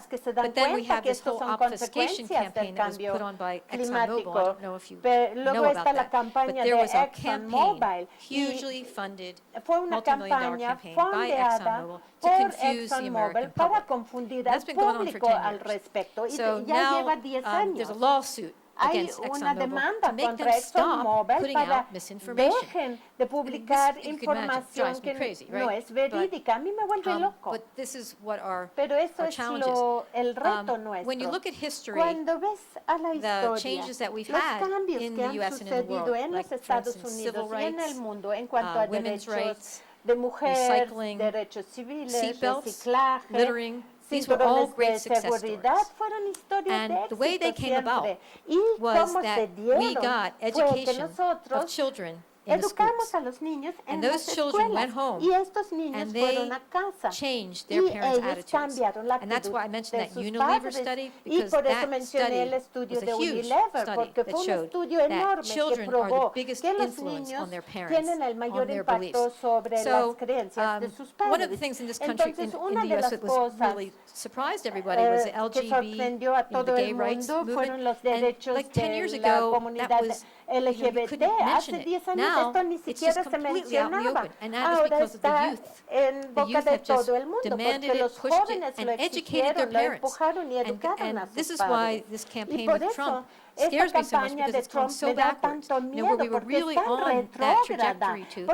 [SPEAKER 4] que se dan
[SPEAKER 5] But then we
[SPEAKER 4] cuenta
[SPEAKER 5] have
[SPEAKER 4] que
[SPEAKER 5] this
[SPEAKER 4] estos
[SPEAKER 5] whole
[SPEAKER 4] son
[SPEAKER 5] obfuscation
[SPEAKER 4] consecuencias del
[SPEAKER 5] campaign that was
[SPEAKER 4] cambio
[SPEAKER 5] put on by ExxonMobil. I
[SPEAKER 4] climático.
[SPEAKER 5] don't know if you
[SPEAKER 4] Pero
[SPEAKER 5] know
[SPEAKER 4] luego
[SPEAKER 5] about
[SPEAKER 4] está la
[SPEAKER 5] that, but
[SPEAKER 4] campaña
[SPEAKER 5] there
[SPEAKER 4] de
[SPEAKER 5] was a campaign,
[SPEAKER 4] ExxonMobil
[SPEAKER 5] hugely
[SPEAKER 4] y
[SPEAKER 5] funded,
[SPEAKER 4] fue una
[SPEAKER 5] multi-million-dollar
[SPEAKER 4] campaña
[SPEAKER 5] campaign by
[SPEAKER 4] fondeada
[SPEAKER 5] ExxonMobil to
[SPEAKER 4] por
[SPEAKER 5] confuse the
[SPEAKER 4] ExxonMobil
[SPEAKER 5] American
[SPEAKER 4] para
[SPEAKER 5] public.
[SPEAKER 4] confundir
[SPEAKER 5] That's
[SPEAKER 4] al
[SPEAKER 5] been going on for
[SPEAKER 4] público
[SPEAKER 5] 10
[SPEAKER 4] al
[SPEAKER 5] years.
[SPEAKER 4] respecto y
[SPEAKER 5] So
[SPEAKER 4] ya
[SPEAKER 5] now
[SPEAKER 4] lleva 10
[SPEAKER 5] there's
[SPEAKER 4] años.
[SPEAKER 5] a lawsuit
[SPEAKER 4] Hay
[SPEAKER 5] against
[SPEAKER 4] una
[SPEAKER 5] ExxonMobil
[SPEAKER 4] demanda
[SPEAKER 5] to make
[SPEAKER 4] contra
[SPEAKER 5] them stop
[SPEAKER 4] ExxonMobil
[SPEAKER 5] putting
[SPEAKER 4] para
[SPEAKER 5] out misinformation.
[SPEAKER 4] dejen de publicar
[SPEAKER 5] And this, you can imagine,
[SPEAKER 4] información
[SPEAKER 5] drives me
[SPEAKER 4] que
[SPEAKER 5] crazy,
[SPEAKER 4] no
[SPEAKER 5] right?
[SPEAKER 4] es verídica. A mí me vuelve loco.
[SPEAKER 5] But this is what our
[SPEAKER 4] Pero eso es
[SPEAKER 5] challenge is.
[SPEAKER 4] el reto
[SPEAKER 5] When you
[SPEAKER 4] nuestro.
[SPEAKER 5] look at history,
[SPEAKER 4] Cuando ves a la
[SPEAKER 5] the
[SPEAKER 4] historia,
[SPEAKER 5] changes that we've
[SPEAKER 4] los
[SPEAKER 5] had
[SPEAKER 4] cambios
[SPEAKER 5] in
[SPEAKER 4] que
[SPEAKER 5] the
[SPEAKER 4] han
[SPEAKER 5] US and in the
[SPEAKER 4] sucedido
[SPEAKER 5] world,
[SPEAKER 4] en
[SPEAKER 5] like,
[SPEAKER 4] los
[SPEAKER 5] for
[SPEAKER 4] Estados
[SPEAKER 5] instance,
[SPEAKER 4] Unidos
[SPEAKER 5] civil
[SPEAKER 4] y en el
[SPEAKER 5] rights,
[SPEAKER 4] mundo en cuanto a
[SPEAKER 5] women's
[SPEAKER 4] derechos
[SPEAKER 5] rights,
[SPEAKER 4] de mujeres,
[SPEAKER 5] recycling,
[SPEAKER 4] derechos civiles,
[SPEAKER 5] seatbelts,
[SPEAKER 4] reciclaje,
[SPEAKER 5] littering, these were all
[SPEAKER 4] cinturones
[SPEAKER 5] great
[SPEAKER 4] de
[SPEAKER 5] success
[SPEAKER 4] seguridad,
[SPEAKER 5] stories.
[SPEAKER 4] fueron historias
[SPEAKER 5] And
[SPEAKER 4] de
[SPEAKER 5] the way they
[SPEAKER 4] éxito
[SPEAKER 5] came about
[SPEAKER 4] siempre. Y
[SPEAKER 5] was
[SPEAKER 4] cómo se
[SPEAKER 5] that
[SPEAKER 4] dieron
[SPEAKER 5] we got
[SPEAKER 4] fue que
[SPEAKER 5] education of
[SPEAKER 4] nosotros
[SPEAKER 5] children in the
[SPEAKER 4] educamos
[SPEAKER 5] schools.
[SPEAKER 4] a los niños en
[SPEAKER 5] And
[SPEAKER 4] las
[SPEAKER 5] those children
[SPEAKER 4] escuelas
[SPEAKER 5] went home
[SPEAKER 4] y estos niños
[SPEAKER 5] and they
[SPEAKER 4] fueron a casa
[SPEAKER 5] changed their
[SPEAKER 4] y
[SPEAKER 5] parents'
[SPEAKER 4] ellos
[SPEAKER 5] attitudes.
[SPEAKER 4] cambiaron la
[SPEAKER 5] And that's
[SPEAKER 4] actitud
[SPEAKER 5] why I mentioned
[SPEAKER 4] de
[SPEAKER 5] that
[SPEAKER 4] sus
[SPEAKER 5] Unilever
[SPEAKER 4] padres.
[SPEAKER 5] study,
[SPEAKER 4] Y
[SPEAKER 5] because
[SPEAKER 4] por eso
[SPEAKER 5] that
[SPEAKER 4] mencioné
[SPEAKER 5] study
[SPEAKER 4] el estudio
[SPEAKER 5] was
[SPEAKER 4] de
[SPEAKER 5] a huge
[SPEAKER 4] Unilever,
[SPEAKER 5] study
[SPEAKER 4] porque
[SPEAKER 5] that
[SPEAKER 4] fue un
[SPEAKER 5] showed
[SPEAKER 4] estudio
[SPEAKER 5] that
[SPEAKER 4] enorme que
[SPEAKER 5] children are the
[SPEAKER 4] probó
[SPEAKER 5] biggest
[SPEAKER 4] que los
[SPEAKER 5] influence
[SPEAKER 4] niños
[SPEAKER 5] on their parents,
[SPEAKER 4] tienen el mayor
[SPEAKER 5] on their
[SPEAKER 4] impacto
[SPEAKER 5] beliefs.
[SPEAKER 4] sobre
[SPEAKER 5] So,
[SPEAKER 4] las creencias de sus
[SPEAKER 5] one of the
[SPEAKER 4] padres.
[SPEAKER 5] things in this country,
[SPEAKER 4] Entonces,
[SPEAKER 5] in
[SPEAKER 4] una
[SPEAKER 5] the
[SPEAKER 4] de
[SPEAKER 5] US,
[SPEAKER 4] las
[SPEAKER 5] that was
[SPEAKER 4] cosas
[SPEAKER 5] really surprised everybody was the
[SPEAKER 4] que sorprendió a
[SPEAKER 5] the
[SPEAKER 4] todo
[SPEAKER 5] gay
[SPEAKER 4] el
[SPEAKER 5] rights
[SPEAKER 4] mundo fueron los
[SPEAKER 5] movement.
[SPEAKER 4] derechos
[SPEAKER 5] And like 10 years
[SPEAKER 4] de la
[SPEAKER 5] ago,
[SPEAKER 4] comunidad
[SPEAKER 5] that was, you
[SPEAKER 4] LGBT.
[SPEAKER 5] couldn't
[SPEAKER 4] Hace
[SPEAKER 5] mention it.
[SPEAKER 4] 10 años
[SPEAKER 5] Now,
[SPEAKER 4] esto ni
[SPEAKER 5] it's
[SPEAKER 4] siquiera
[SPEAKER 5] just
[SPEAKER 4] se
[SPEAKER 5] completely out in the
[SPEAKER 4] mencionaba.
[SPEAKER 5] open. And that is
[SPEAKER 4] Ahora
[SPEAKER 5] because of the
[SPEAKER 4] está
[SPEAKER 5] youth.
[SPEAKER 4] en boca
[SPEAKER 5] youth
[SPEAKER 4] de
[SPEAKER 5] have just
[SPEAKER 4] todo el mundo
[SPEAKER 5] demanded
[SPEAKER 4] porque
[SPEAKER 5] it,
[SPEAKER 4] los
[SPEAKER 5] pushed it,
[SPEAKER 4] jóvenes
[SPEAKER 5] and
[SPEAKER 4] lo
[SPEAKER 5] educated their
[SPEAKER 4] exigieron, lo
[SPEAKER 5] parents.
[SPEAKER 4] empujaron y educaron a
[SPEAKER 5] And this
[SPEAKER 4] sus
[SPEAKER 5] is why
[SPEAKER 4] padres.
[SPEAKER 5] this
[SPEAKER 4] Y
[SPEAKER 5] campaign
[SPEAKER 4] por
[SPEAKER 5] with
[SPEAKER 4] eso
[SPEAKER 5] Trump scares me so much because it's gone so backwards. Where we were really on that trajectory to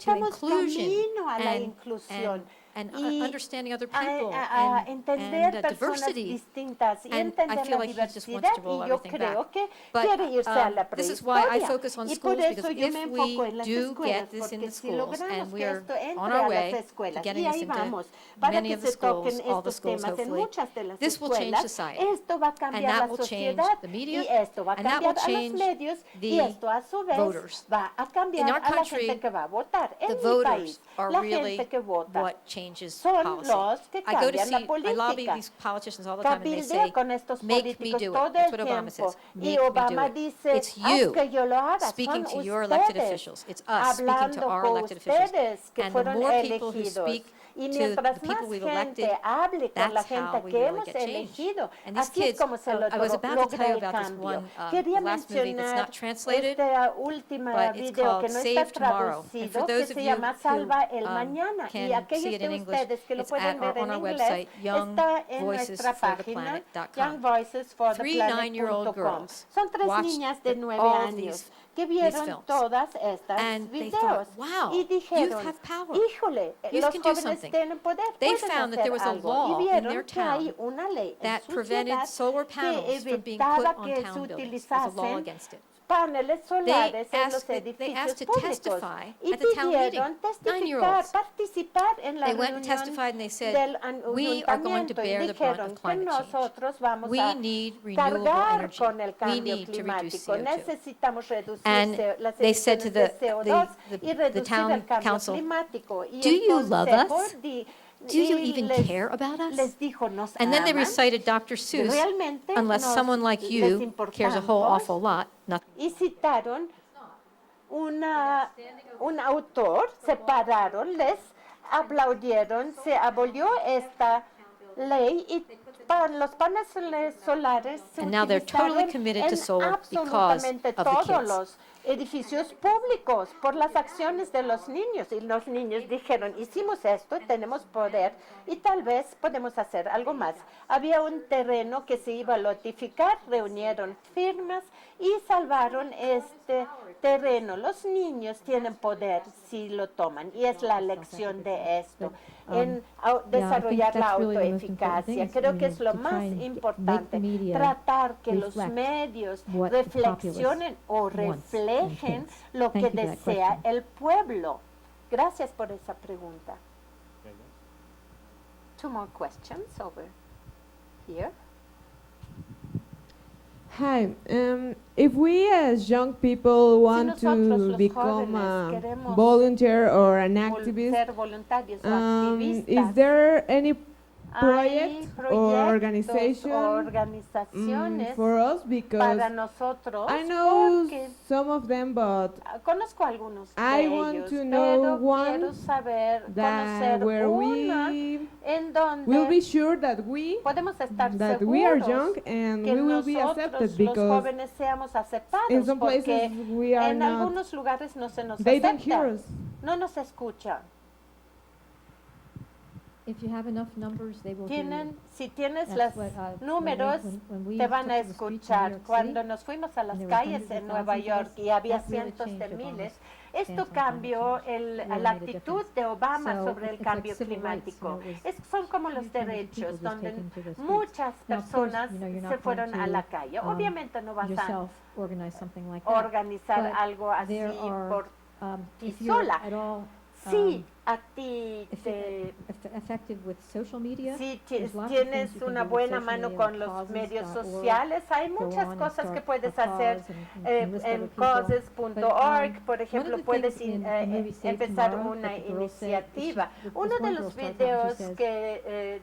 [SPEAKER 5] inclusion and understanding other people and diversity. And I feel like he just wants to roll everything back. But this is why I focus on schools, because if we do get this in the schools, and we are on our way to getting this into many of the schools, all the schools hopefully, this will change society. And that will change the media, and that will change the voters. In our country, the voters are really what changes policy. I lobby these politicians all the time, and they say, make me do it. That's what Obama says, make me do it. It's you speaking to your elected officials. It's us speaking to our elected officials. And the more people who speak to the people we've elected, that's how we really get change. And these kids, I was about to tell you about this one last movie that's not translated, but it's called Save Tomorrow. And for those of you who can see it in English, it's on our website, youngvoicesfortheplanet.com. 3 9-year-old girls watched all of these films, and they thought, wow, youth have power. Youth can do something. They found that there was a law in their town that prevented solar panels from being put on town buildings. There was a law against it. They asked to testify at the town meeting, 9-year-olds. They went and testified, and they said, we are going to bear the brunt of climate change. We need renewable energy. We need to reduce CO2. And they said to the town council, do you love us? Do you even care about us? And then they recited Dr. Seuss, unless someone like you cares a whole awful lot, nothing.
[SPEAKER 4] Y citaron un autor, se pararon, les aplaudieron, se abolió esta ley y los paneles solares se
[SPEAKER 5] and now they're totally committed to solar because of the kids.
[SPEAKER 4] Edificios públicos por las acciones de los niños, y los niños dijeron, hicimos esto, tenemos poder y tal vez podemos hacer algo más. Había un terreno que se iba a lotificar, reunieron firmas y salvaron este terreno. Los niños tienen poder si lo toman, y es la lección de esto, en desarrollar la autoeficacia. Creo que es lo más importante, tratar que los medios reflexionen o reflejen lo que desea el pueblo. Gracias por esa pregunta. 2 more questions over here.
[SPEAKER 15] Hi. If we as young people want to become a volunteer or an activist, is there any project or organization for us? Because I know some of them, but I want to know one that where we will be sure that we are young and we will be accepted, because in some places we are not. They don't hear us.
[SPEAKER 4] No nos escuchan.
[SPEAKER 5] If you have enough numbers, they will hear you.
[SPEAKER 4] Si tienes los números, te van a escuchar. Cuando nos fuimos a las calles en Nueva York y había cientos de miles, esto cambió la actitud de Obama sobre el cambio climático. Son como los derechos, donde muchas personas se fueron a la calle. Obviamente no vas a organizar algo así por ti sola. Sí, a ti si tienes una buena mano con los medios sociales, hay muchas cosas que puedes hacer en causes.org, por ejemplo, puedes empezar una iniciativa. Uno de los videos que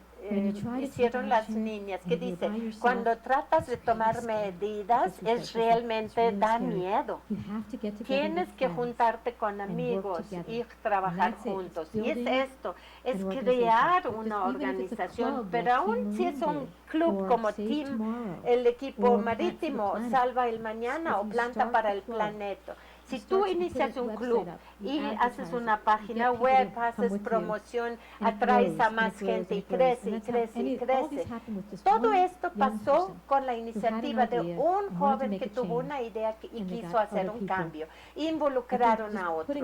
[SPEAKER 4] hicieron las niñas, que dice, cuando tratas de tomar medidas, es realmente da miedo. Tienes que juntarte con amigos y trabajar juntos. Y es esto, es crear una organización, pero aún si es un club como Team, el equipo marítimo, Salva el Mañana o Planta para el Planeta. Si tú inicias un club y haces una página web, haces promoción, atraes a más gente y crece y crece y crece. Todo esto pasó con la iniciativa de un joven que tuvo una idea y quiso hacer un cambio. Involucraron a otros.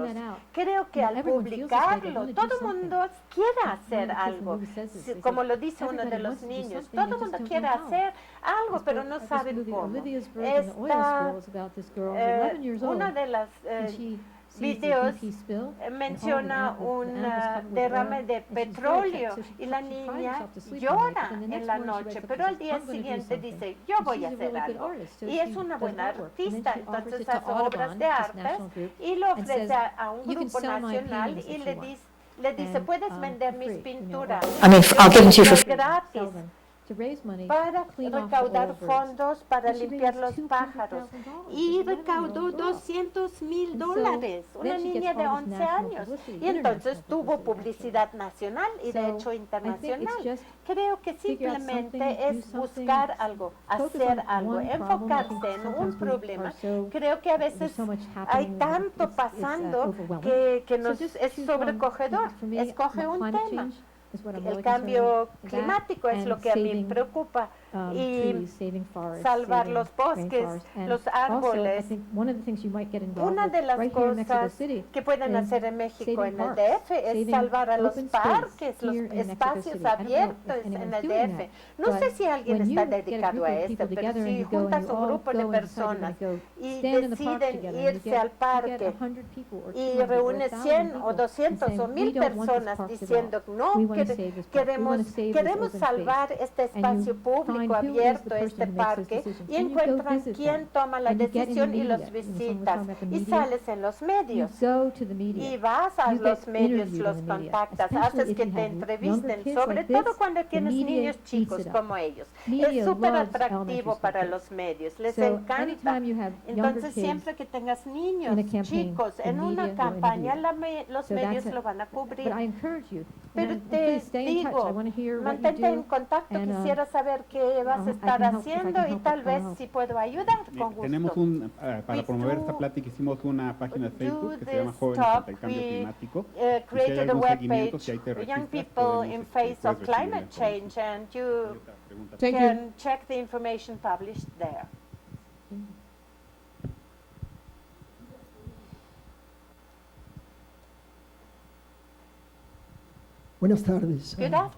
[SPEAKER 4] Creo que al publicarlo, todo el mundo quiere hacer algo. Como lo dice uno de los niños, todo el mundo quiere hacer algo, pero no saben cómo. Una de las videos menciona un derrame de petróleo y la niña llora en la noche, pero al día siguiente dice, yo voy a hacer algo. Y es una buena artista, entonces hace obras de arte y lo ofrece a un grupo nacional y le dice, puedes vender mis pinturas gratis para recaudar fondos para limpiar los pájaros. Y recaudó $200,000, una niña de 11 años. Y entonces tuvo publicidad nacional y de hecho internacional. Creo que simplemente es buscar algo, hacer algo, enfocarse en un problema. Creo que a veces hay tanto pasando que nos es sobrecogedor. Escoge un tema. El cambio climático es lo que a mí me preocupa y salvar los bosques, los árboles. Una de las cosas que pueden hacer en México, en el DF, es salvar a los parques, los espacios abiertos en el DF. No sé si alguien está dedicado a esto, pero si juntas un grupo de personas y deciden irse al parque y reúnes 100 o 200 o 1000 personas diciendo no, queremos salvar este espacio público abierto, este parque, y encuentran quién toma la decisión y los visitas y sales en los medios y vas a los medios, los contactas, haces que te entrevisten, sobre todo cuando tienes niños chicos como ellos. Es súper atractivo para los medios, les encanta. Entonces siempre que tengas niños chicos en una campaña, los medios lo van a cubrir. Pero te digo, mantente en contacto, quisiera saber qué vas a estar haciendo y tal vez si puedo ayudar, con gusto.
[SPEAKER 3] Tenemos para promover esta plática hicimos una página de Facebook que se llama Jóvenes, ante, cambio, climático.
[SPEAKER 4] Created a webpage, Young People in Face of Climate Change, and you can check the information published there.
[SPEAKER 16] Buenas tardes a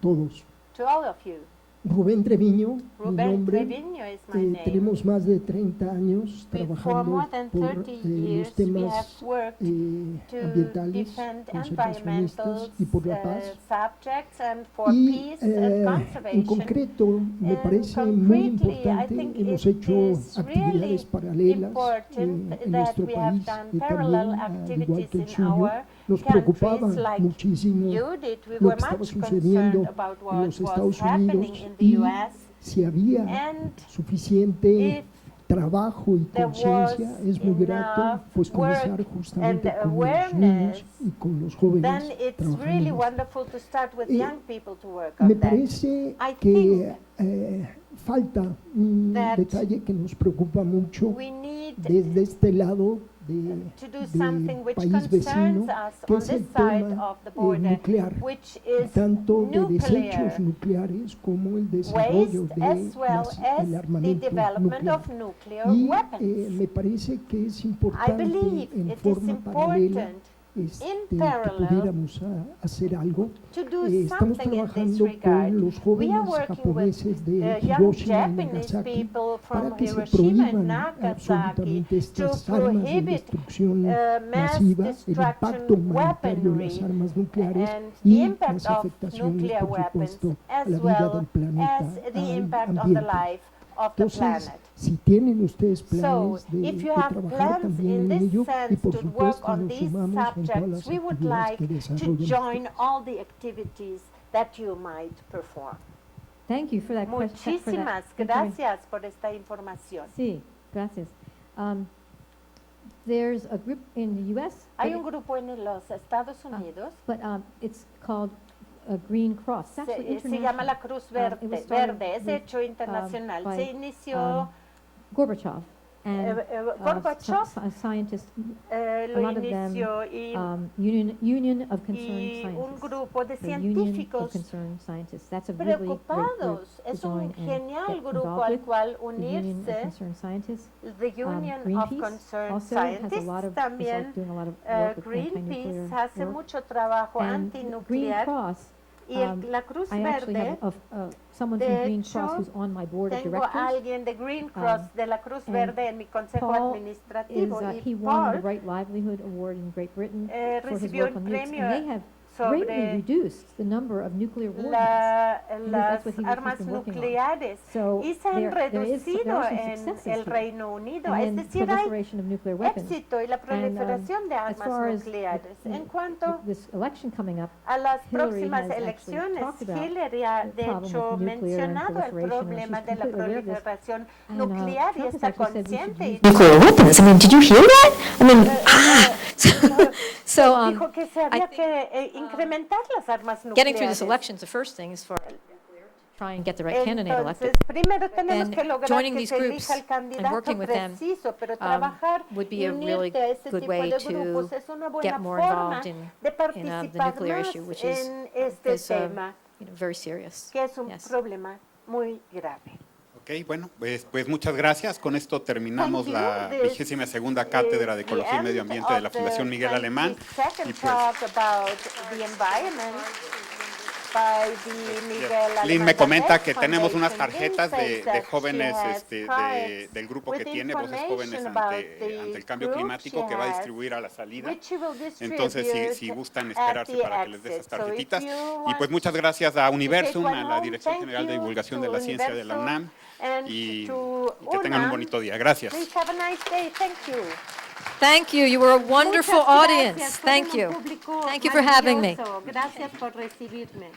[SPEAKER 16] todos.
[SPEAKER 4] To all of you.
[SPEAKER 16] Rubén Treviño, mi nombre.
[SPEAKER 4] Treviño is my name.
[SPEAKER 16] Tenemos más de 30 años trabajando por los temas ambientales, conservacionistas y por la paz. Y en concreto me parece muy importante, hemos hecho actividades paralelas en nuestro país, también al igual que el suyo. Nos preocupaba muchísimo lo que estaba sucediendo en los Estados Unidos y si había suficiente trabajo y conciencia. Es muy grato pues comenzar justamente con los niños y con los jóvenes trabajando. Me parece que falta un detalle que nos preocupa mucho desde este lado del país vecino, que es el tema nuclear, tanto de desechos nucleares como el desarrollo del armamento nuclear. Y me parece que es importante en forma paralela que pudiéramos hacer algo. Estamos trabajando con los jóvenes japoneses de Hiroshima y Nagasaki para que se prohíban absolutamente estas armas de destrucción masiva, el impacto humanitario de las armas nucleares y las afectaciones, por supuesto, a la vida del planeta, al ambiente. Entonces, si tienen ustedes planes de trabajar también en ello, y por supuesto nos sumamos en todas las actividades que desarrollen ustedes.
[SPEAKER 4] Muchísimas gracias por esta información.
[SPEAKER 5] Sí, gracias. There's a group in the U.S.
[SPEAKER 4] Hay un grupo en los Estados Unidos.
[SPEAKER 5] But it's called a Green Cross.
[SPEAKER 4] Se llama la Cruz Verde, es hecho internacional. Se inició
[SPEAKER 5] Gorbachev
[SPEAKER 4] Gorbachev
[SPEAKER 5] scientists,
[SPEAKER 4] lo inició y
[SPEAKER 5] Union of Concerned
[SPEAKER 4] un grupo de
[SPEAKER 5] Scientists. The Union of
[SPEAKER 4] científicos
[SPEAKER 5] Concerned Scientists. That's a really great group
[SPEAKER 4] preocupados.
[SPEAKER 5] to
[SPEAKER 4] Es un
[SPEAKER 5] join and
[SPEAKER 4] genial
[SPEAKER 5] get
[SPEAKER 4] grupo
[SPEAKER 5] involved
[SPEAKER 4] al
[SPEAKER 5] with.
[SPEAKER 4] cual
[SPEAKER 5] The Union of
[SPEAKER 4] unirse.
[SPEAKER 5] Concerned Scientists.
[SPEAKER 4] The Union of
[SPEAKER 5] Greenpeace
[SPEAKER 4] Concerned
[SPEAKER 5] also has a
[SPEAKER 4] Scientists
[SPEAKER 5] lot of,
[SPEAKER 4] también.
[SPEAKER 5] is doing a lot of work with
[SPEAKER 4] Greenpeace
[SPEAKER 5] anti-nuclear
[SPEAKER 4] hace
[SPEAKER 5] work.
[SPEAKER 4] mucho trabajo
[SPEAKER 5] And Green
[SPEAKER 4] antinuclear.
[SPEAKER 5] Cross,
[SPEAKER 4] Y la Cruz
[SPEAKER 5] I actually
[SPEAKER 4] Verde,
[SPEAKER 5] have someone from
[SPEAKER 4] de
[SPEAKER 5] Green
[SPEAKER 4] hecho,
[SPEAKER 5] Cross who's on my board of
[SPEAKER 4] tengo a
[SPEAKER 5] directors.
[SPEAKER 4] alguien de Green Cross de la Cruz
[SPEAKER 5] and
[SPEAKER 4] Verde en mi consejo
[SPEAKER 5] Paul
[SPEAKER 4] administrativo.
[SPEAKER 5] is, he
[SPEAKER 4] Y
[SPEAKER 5] won the
[SPEAKER 4] Paul
[SPEAKER 5] Right Livelihood Award in Great Britain for his
[SPEAKER 4] recibió
[SPEAKER 5] work
[SPEAKER 4] un
[SPEAKER 5] on nukes,
[SPEAKER 4] premio
[SPEAKER 5] and they have
[SPEAKER 4] sobre
[SPEAKER 5] greatly reduced the number of nuclear warheads.
[SPEAKER 4] las
[SPEAKER 5] That's what he's
[SPEAKER 4] armas
[SPEAKER 5] been working on.
[SPEAKER 4] nucleares
[SPEAKER 5] So
[SPEAKER 4] y se han
[SPEAKER 5] there are
[SPEAKER 4] reducido
[SPEAKER 5] some
[SPEAKER 4] en
[SPEAKER 5] successes
[SPEAKER 4] el
[SPEAKER 5] here.
[SPEAKER 4] Reino Unido.
[SPEAKER 5] And
[SPEAKER 4] Es
[SPEAKER 5] then
[SPEAKER 4] decir, hay
[SPEAKER 5] proliferation of nuclear weapons.
[SPEAKER 4] éxito y la proliferación de
[SPEAKER 5] as
[SPEAKER 4] armas
[SPEAKER 5] far as
[SPEAKER 4] nucleares. En cuanto
[SPEAKER 5] this election coming up,
[SPEAKER 4] a las
[SPEAKER 5] Hillary
[SPEAKER 4] próximas
[SPEAKER 5] has actually
[SPEAKER 4] elecciones,
[SPEAKER 5] talked about
[SPEAKER 4] Hillary ha
[SPEAKER 5] the
[SPEAKER 4] de
[SPEAKER 5] problem
[SPEAKER 4] hecho
[SPEAKER 5] with nuclear and
[SPEAKER 4] mencionado el
[SPEAKER 5] proliferation, and
[SPEAKER 4] problema
[SPEAKER 5] she's
[SPEAKER 4] de la
[SPEAKER 5] completely aware of this.
[SPEAKER 4] proliferación
[SPEAKER 5] And,
[SPEAKER 4] nuclear y
[SPEAKER 5] Trump has
[SPEAKER 4] está
[SPEAKER 5] actually said we should
[SPEAKER 4] consciente.
[SPEAKER 5] use nuclear weapons. I mean, did you hear that? I mean, so
[SPEAKER 4] dijo que se había que incrementar las armas nucleares.
[SPEAKER 5] getting through this election is the first thing, as far as try and get the right candidate elected.
[SPEAKER 4] Entonces, primero tenemos
[SPEAKER 5] Then
[SPEAKER 4] que lograr
[SPEAKER 5] joining
[SPEAKER 4] que
[SPEAKER 5] these
[SPEAKER 4] se
[SPEAKER 5] groups
[SPEAKER 4] elija el
[SPEAKER 5] and
[SPEAKER 4] candidato
[SPEAKER 5] working with them
[SPEAKER 4] preciso, pero trabajar
[SPEAKER 5] would be
[SPEAKER 4] y
[SPEAKER 5] a really
[SPEAKER 4] unirte a ese
[SPEAKER 5] good
[SPEAKER 4] tipo
[SPEAKER 5] way
[SPEAKER 4] de
[SPEAKER 5] to
[SPEAKER 4] grupos es una buena
[SPEAKER 5] get more
[SPEAKER 4] forma
[SPEAKER 5] involved
[SPEAKER 4] de
[SPEAKER 5] the
[SPEAKER 4] participar
[SPEAKER 5] nuclear
[SPEAKER 4] más
[SPEAKER 5] issue, which is,
[SPEAKER 4] en este tema,
[SPEAKER 5] very serious.
[SPEAKER 4] que es un
[SPEAKER 5] Yes.
[SPEAKER 4] problema muy grave.
[SPEAKER 3] Ok, bueno, pues muchas gracias. Con esto terminamos
[SPEAKER 4] Thank you.
[SPEAKER 3] la
[SPEAKER 4] This
[SPEAKER 3] 22ª Cátedra de
[SPEAKER 4] is the
[SPEAKER 3] Ecología y
[SPEAKER 4] end
[SPEAKER 3] Medio Ambiente de la
[SPEAKER 4] of the
[SPEAKER 3] Fundación Miguel Alemán.
[SPEAKER 4] 22nd
[SPEAKER 3] Y pues,
[SPEAKER 4] talk about the environment by the Miguel
[SPEAKER 3] Lynne
[SPEAKER 4] Alemán
[SPEAKER 3] me comenta
[SPEAKER 4] Valdés
[SPEAKER 3] que tenemos unas
[SPEAKER 4] Foundation.
[SPEAKER 3] tarjetas
[SPEAKER 4] Lynne
[SPEAKER 3] de
[SPEAKER 4] says that
[SPEAKER 3] jóvenes
[SPEAKER 4] she has cards
[SPEAKER 3] del grupo que
[SPEAKER 4] with
[SPEAKER 3] tiene, Voces Jóvenes
[SPEAKER 4] information about
[SPEAKER 3] ante el cambio
[SPEAKER 4] group
[SPEAKER 3] climático,
[SPEAKER 4] she
[SPEAKER 3] que va a
[SPEAKER 4] has,
[SPEAKER 3] distribuir a la salida.
[SPEAKER 4] which she will distribute
[SPEAKER 3] Entonces, si gustan esperarse
[SPEAKER 4] at the
[SPEAKER 3] para que les dé esas
[SPEAKER 4] exit. So if
[SPEAKER 3] tarjetitas.
[SPEAKER 4] you
[SPEAKER 3] Y
[SPEAKER 4] want
[SPEAKER 3] pues muchas gracias a Universum,
[SPEAKER 4] one
[SPEAKER 3] a la
[SPEAKER 4] home,
[SPEAKER 3] Dirección
[SPEAKER 4] thank
[SPEAKER 3] General de
[SPEAKER 4] you
[SPEAKER 3] Divulgación de
[SPEAKER 4] to
[SPEAKER 3] la Ciencia de la
[SPEAKER 4] Universum
[SPEAKER 3] UNAM,
[SPEAKER 4] and
[SPEAKER 3] y
[SPEAKER 4] to
[SPEAKER 3] que tengan un
[SPEAKER 4] UNAM.
[SPEAKER 3] bonito día. Gracias.
[SPEAKER 4] Please have a nice day. Thank you.
[SPEAKER 5] Thank you. You were a wonderful
[SPEAKER 4] Muchas
[SPEAKER 5] audience.
[SPEAKER 4] gracias.
[SPEAKER 5] Thank
[SPEAKER 4] Fueron
[SPEAKER 5] you.
[SPEAKER 4] un público
[SPEAKER 5] Thank you for having me.
[SPEAKER 4] maravilloso. Gracias por recibirme.